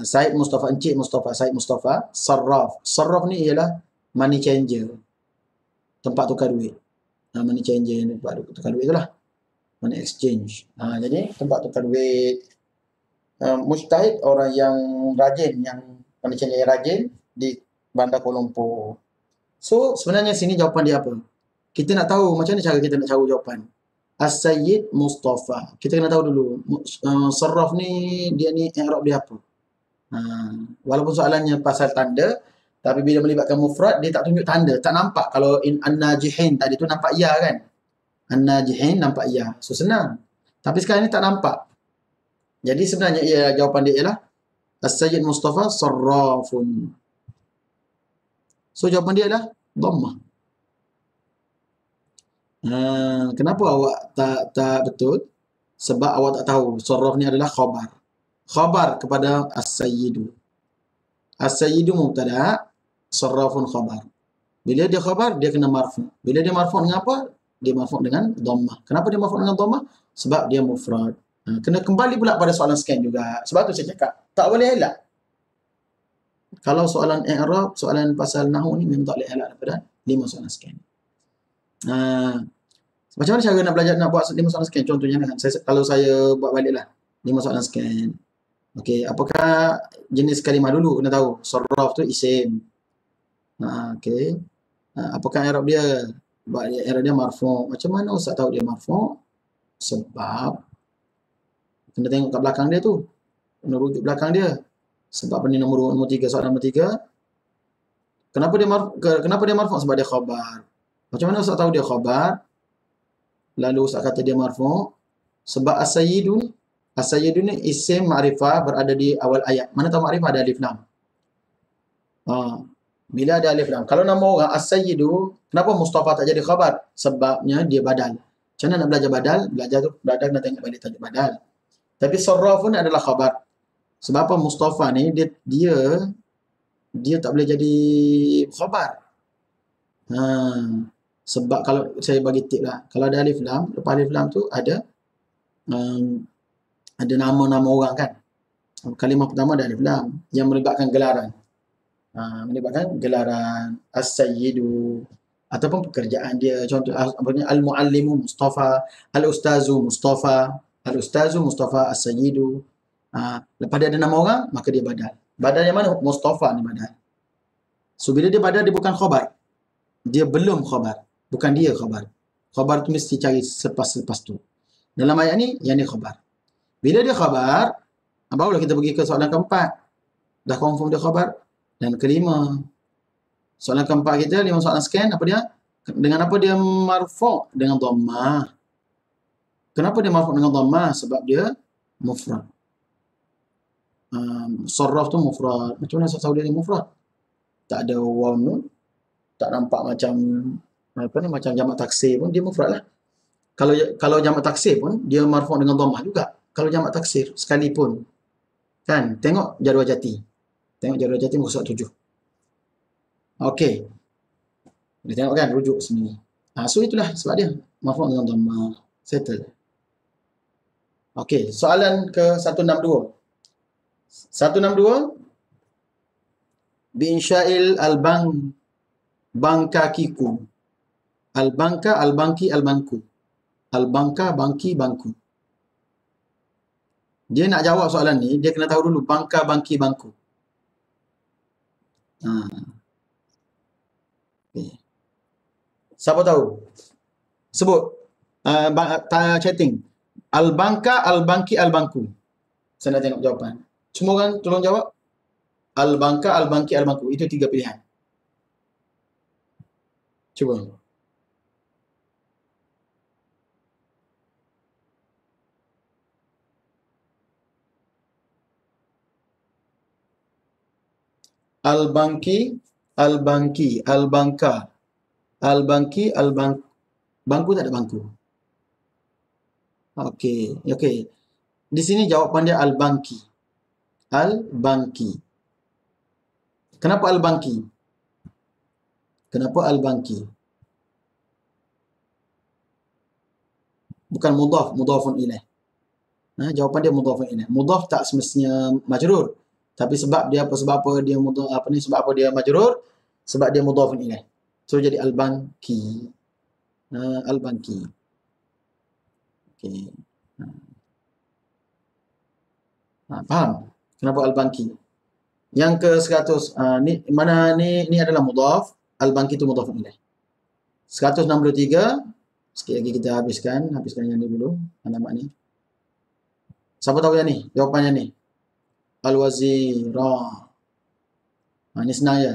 Said Mustafa, Encik Mustafa, Said Mustafa, sarraf. Sarraf ni ialah money changer. Tempat tukar duit. Money changer, tempat tukar duit itulah. Money exchange. Jadi tempat tukar duit. Mujtahid, orang yang rajin, yang money changer yang rajin di Bandar Kuala Lumpur. So sebenarnya sini jawapan dia apa? Kita nak tahu macam mana cara kita nak cari jawapan. As-Sayyid Mustafa. Kita kena tahu dulu. Sarraf ni, dia ni i'rab dia apa? Walaupun soalannya pasal tanda, tapi bila melibatkan mufrad, dia tak tunjuk tanda. Tak nampak. Kalau an-najihin tadi tu nampak ya kan? An-najihin nampak ya. So senang. Tapi sekarang ni tak nampak. Jadi sebenarnya jawapan dia ialah As-Sayyid Mustafa sarrafun. So jawapan dia adalah dhammah. Kenapa awak tak betul? Sebab awak tak tahu sarraf ni adalah khabar. Khabar kepada as-sayyidu. As-sayyidu mubtada, sarrafun khabar. Bila dia khabar, dia kena marfu. Bila dia marfu dengan apa? Dia marfu dengan dhammah. Kenapa dia marfu dengan dhammah? Sebab dia mufrad. Kena kembali pula pada soalan scan juga. Sebab tu saya cakap, tak boleh elak. Kalau soalan i'rab, soalan pasal nahwu ni memang tak boleh elak daripada 5 soalan scan. Macam mana cara nak belajar, nak buat 5 soalan scan? Contohnya kalau saya buat baliklah 5 soalan scan. Okey, apakah jenis kalimah dulu? Kena tahu. Sarraf tu isim. Okey. Apakah i'rab dia? I'rab dia marfu'. Macam mana ustaz tahu dia marfu'? Sebab kena tengok kat belakang dia tu. Kena rujuk belakang dia. Sebab ni nombor 3, soalan nombor 3. Kenapa dia marfu'? Sebab dia khabar. Macam mana ustaz tahu dia khabar? Lalu ustaz kata dia marfu'. Sebab as-sayyidu ni isim ma'rifah berada di awal ayat. Mana tahu ma'rifah ada alif lam. Bila ada alif lam. Kalau nama orang as-sayyidu, kenapa Mustafa tak jadi khabar? Sebabnya dia badal. Macam mana nak belajar badal? Belajar kena tengok balik tajuk badal. Tapi sarraf pun adalah khabar. Sebab apa? Mustafa ni dia tak boleh jadi khabar. Sebab kalau saya bagi tip lah, kalau ada alif lam, lepas alif lam tu ada nama-nama orang kan. Kalimah pertama ada alif lam yang melibatkan gelaran. Melibatkan gelaran as-sayyidu ataupun pekerjaan dia. Contoh al-muallimu Mustafa, al-ustazu Mustafa, as-sayyidu. Lepas dia ada nama orang, maka dia badal. Badal yang mana? Mustafa ni badal. So bila dia badal, dia bukan khabar. Dia belum khabar. Bukan dia khabar. Khabar tu mesti cari selepas tu. Dalam ayat ni, yang ni khabar. Bila dia khabar, barulah kita pergi ke soalan keempat. Dah confirm dia khabar. Dan kelima. Soalan keempat kita, 5 soalan scan, apa dia? Dengan apa dia marfu'? Dengan dhammah. Kenapa dia marfu' dengan dhammah? Sebab dia mufrad. Sarraf tu mufrad. Macam mana saya tahu dia mufrad? Tak ada waw nun. Tak nampak macam macam jamak taksir pun dia mufrad lah. Kalau jamak taksir pun dia marfu' dengan dhammah juga. kalau jamak taksir sekalipun. Kan? Tengok jadual jati. Tengok jadual jati muka surat 7. Okey. Boleh tengok kan rujuk sini. So itulah sebab dia. Marfu' dengan dhammah. Settle. Okey, soalan ke 162. 162 Binsya'il al-bangkakiku. Al-bangka, al-bangki, al-bangku. Al-bangka, bangki, bangku. Dia nak jawab soalan ni, dia kena tahu dulu bangka, bangki, bangku. Okay. Siapa tahu? Sebut. Chatting. Al-bangka, al-bangki, al-bangku. Saya nak tengok jawapan. Semua orang tolong jawab. Al-bangka, al-bangki, al-bangku. Itu 3 pilihan. Cuba. Al-bangki, al-bangki, al-bangka, al-bangki, bangku tak ada bangku. Okey, okey. Di sini jawapan dia al-bangki. Al-bangki. Kenapa al-bangki? Kenapa al-bangki? Bukan mudhaf, mudhafun ilaih. Jawapan dia mudhafun ilaih. Mudhaf tak semestinya majrur. Tapi sebab dia apa? Sebab apa dia mudhaf sebab apa dia majrur? Sebab dia mudhafun ilaih. So jadi al-bangki. Al-bangki. Okey. Faham? Kenapa al-bangki? Yang ke 100 ni mana ni adalah mudhaf, al-bangki itu mudhaf ilaih. 163 sikit lagi kita habiskan yang ni dulu, alamat ni. Siapa tahu yang ni? Jawapannya ni. Al-wazira. Ni senang je.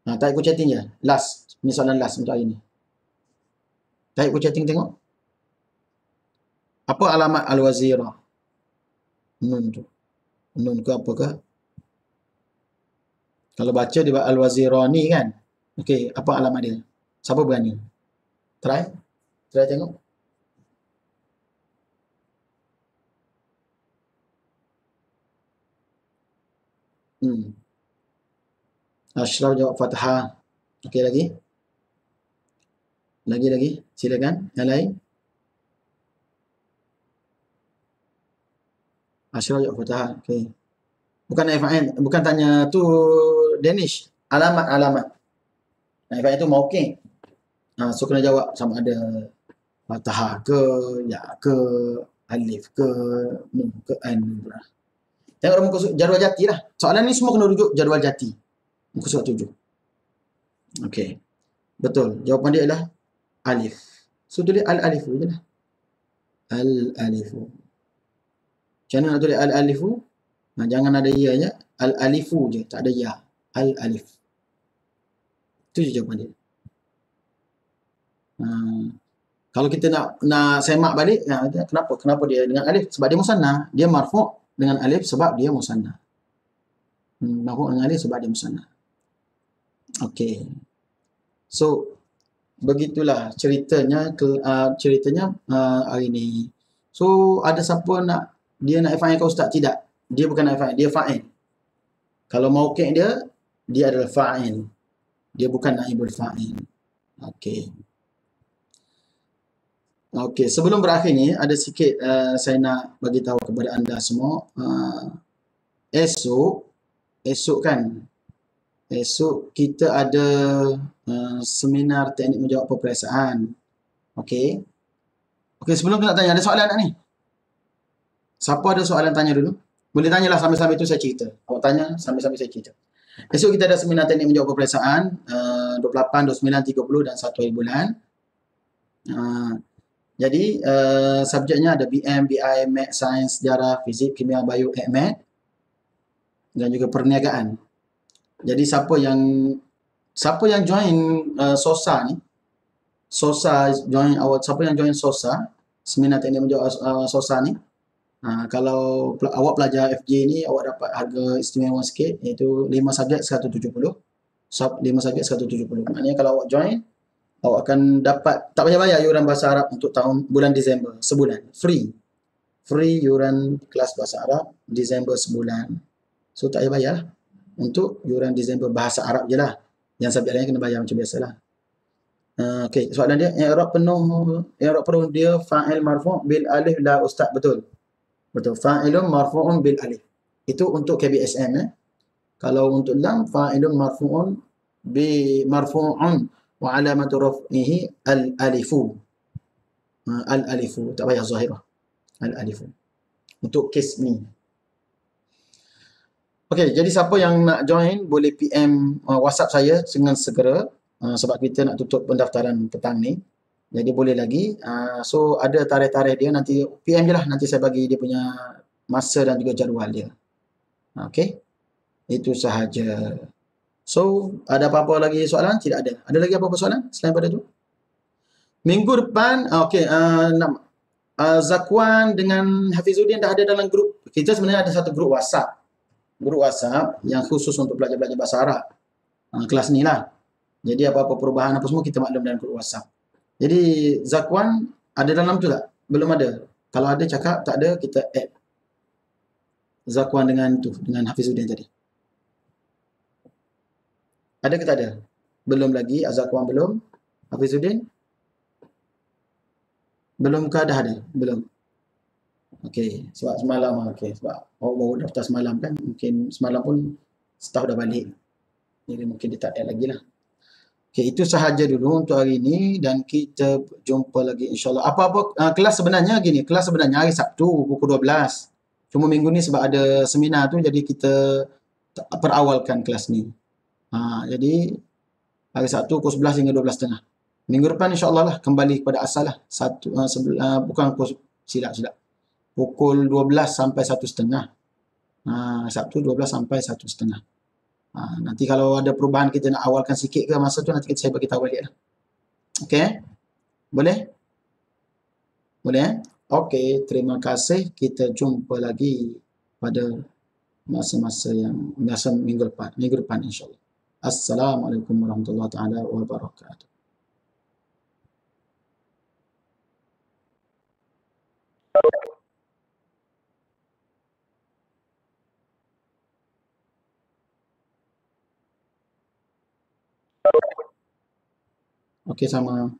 Tak ikut chatting je. Last. Ni soalan last untuk hari ni. Tak ikut chatting tengok. Apa alamat al-wazira? Nun tu. Nun ke apa ke? Kalau baca dia al-wazirani kan? Okey, apa alamat dia? Siapa berani? Try tengok. Ashraf jawab fathah. Okey lagi? Lagi. Silakan. Yang lain? Ashraf jawab fathah. Okey. Bukan FIN, bukan tanya tu Danish. Alamat. FIN tu mau okey. So kena jawab sama ada fathah ke, ya ke, alif ke, nun ke, an. Tengok muka jadual jati lah. Soalan ni semua kena rujuk jadual jati. Muka surat 7. Okey. Betul. Jawapan dia adalah alif. So tulis al-alifu je lah. Al-alifu. Macam mana nak tulis al-alifu? Jangan ada ya je. Al-alifu je. Tak ada ya. Al-alif. Itu je jawapan dia. Kalau kita nak semak balik, kenapa dia dengan alif? Sebab dia musanna. Dia marfu' dengan alif sebab dia musanna. Marfu' dengan alif sebab dia musanna. Okey. So begitulah ceritanya hari ni. So ada siapa nak FIN ke ustaz? Tidak. Dia bukan FIN, dia fa'il. Kalau mauqi' dia adalah fa'il. Dia bukan naibul fa'il. Okey. Okey, sebelum berakhir ni ada sikit saya nak bagi tahu kepada anda semua. Esok kita ada seminar teknik menjawab peperiksaan. Okey. Okey, sebelum tu nak tanya, ada soalan tak ni? Siapa ada soalan tanya dulu? Boleh tanyalah sambil-sambil tu saya cerita. Awak tanya sambil-sambil saya cerita. Esok kita ada seminar teknik menjawab peperiksaan 28, 29, 30 dan 1 hari bulan. Jadi subjeknya ada BM, BI, Math, Sains, Sejarah, Fizik, Kimia, Bio, Mat dan juga perniagaan. Jadi siapa yang join SOSA ni, siapa yang join SOSA, seminar teknik menjawab SOSA ni, kalau awak pelajar FJ ni, awak dapat harga istimewa sikit, iaitu 5 subjek 170. 5 subjek 170. Maknanya kalau awak join, awak akan dapat, tak payah bayar yuran bahasa Arab untuk bulan Disember, sebulan, free. free yuran kelas bahasa Arab Disember sebulan. So tak payah bayar lah. Untuk yuran Disember bahasa Arab je lah. Yang subjek lain kena bayar macam biasalah. Okey, soalan dia, i'rab penuh dia fa'il marfu' bil alif la ustaz, betul. Betul. Fa'ilun marfu'un bil alif. Itu untuk KBSM Kalau untuk lam fa'ilun marfu'un wa alamatu raf'ihi al alifu. Al alifu, tak payah zahirah. Al alifu. Untuk kes ni. Okey, jadi siapa yang nak join boleh PM WhatsApp saya dengan segera sebab kita nak tutup pendaftaran petang ni. Jadi boleh lagi. So ada tarikh-tarikh dia, nanti PM je lah, nanti saya bagi dia punya masa dan juga jadual dia. Okey. Itu sahaja. So, ada apa-apa lagi soalan? Tidak ada. Ada lagi apa-apa soalan selain pada tu? Minggu depan, okey, Zakwan dengan Hafizuddin dah ada dalam grup. Kita sebenarnya ada satu grup WhatsApp. Grup WhatsApp yang khusus untuk belajar-belajar bahasa Arab. Kelas ni lah. Jadi apa-apa perubahan apa semua kita maklum dalam grup WhatsApp. Jadi Zakwan ada dalam tu tak? Belum ada. Kalau ada cakap, tak ada kita add Zakwan dengan Hafizuddin tadi. Ada ke tak ada? Belum lagi. Zakwan belum. Hafizuddin? Belum ke dah ada? Belum. Okey, sebab semalam okey, sebab baru daftar semalam kan, mungkin semalam pun staff dah balik. Jadi mungkin dia tak add lagi lah. Okey, itu sahaja dulu untuk hari ini dan kita jumpa lagi insya-Allah. Apa-apa kelas sebenarnya gini, kelas sebenarnya hari Sabtu pukul 12. Cuma minggu ni sebab ada seminar tu jadi kita perawalkan kelas ni. Jadi hari Sabtu pukul 11 hingga 12.30. Minggu depan insya-Allah lah kembali kepada asal lah. Bukan silap. Pukul 12 sampai 1.30. Sabtu 12 sampai 1.30. Nanti kalau ada perubahan kita nak awalkan sikit ke masa tu, nanti saya bagi tahu balik lah. Okey? Boleh? Boleh? Okey, terima kasih. Kita jumpa lagi pada masa-masa minggu depan insya-Allah. Assalamualaikum warahmatullahi taala wabarakatuh. Okey, sama.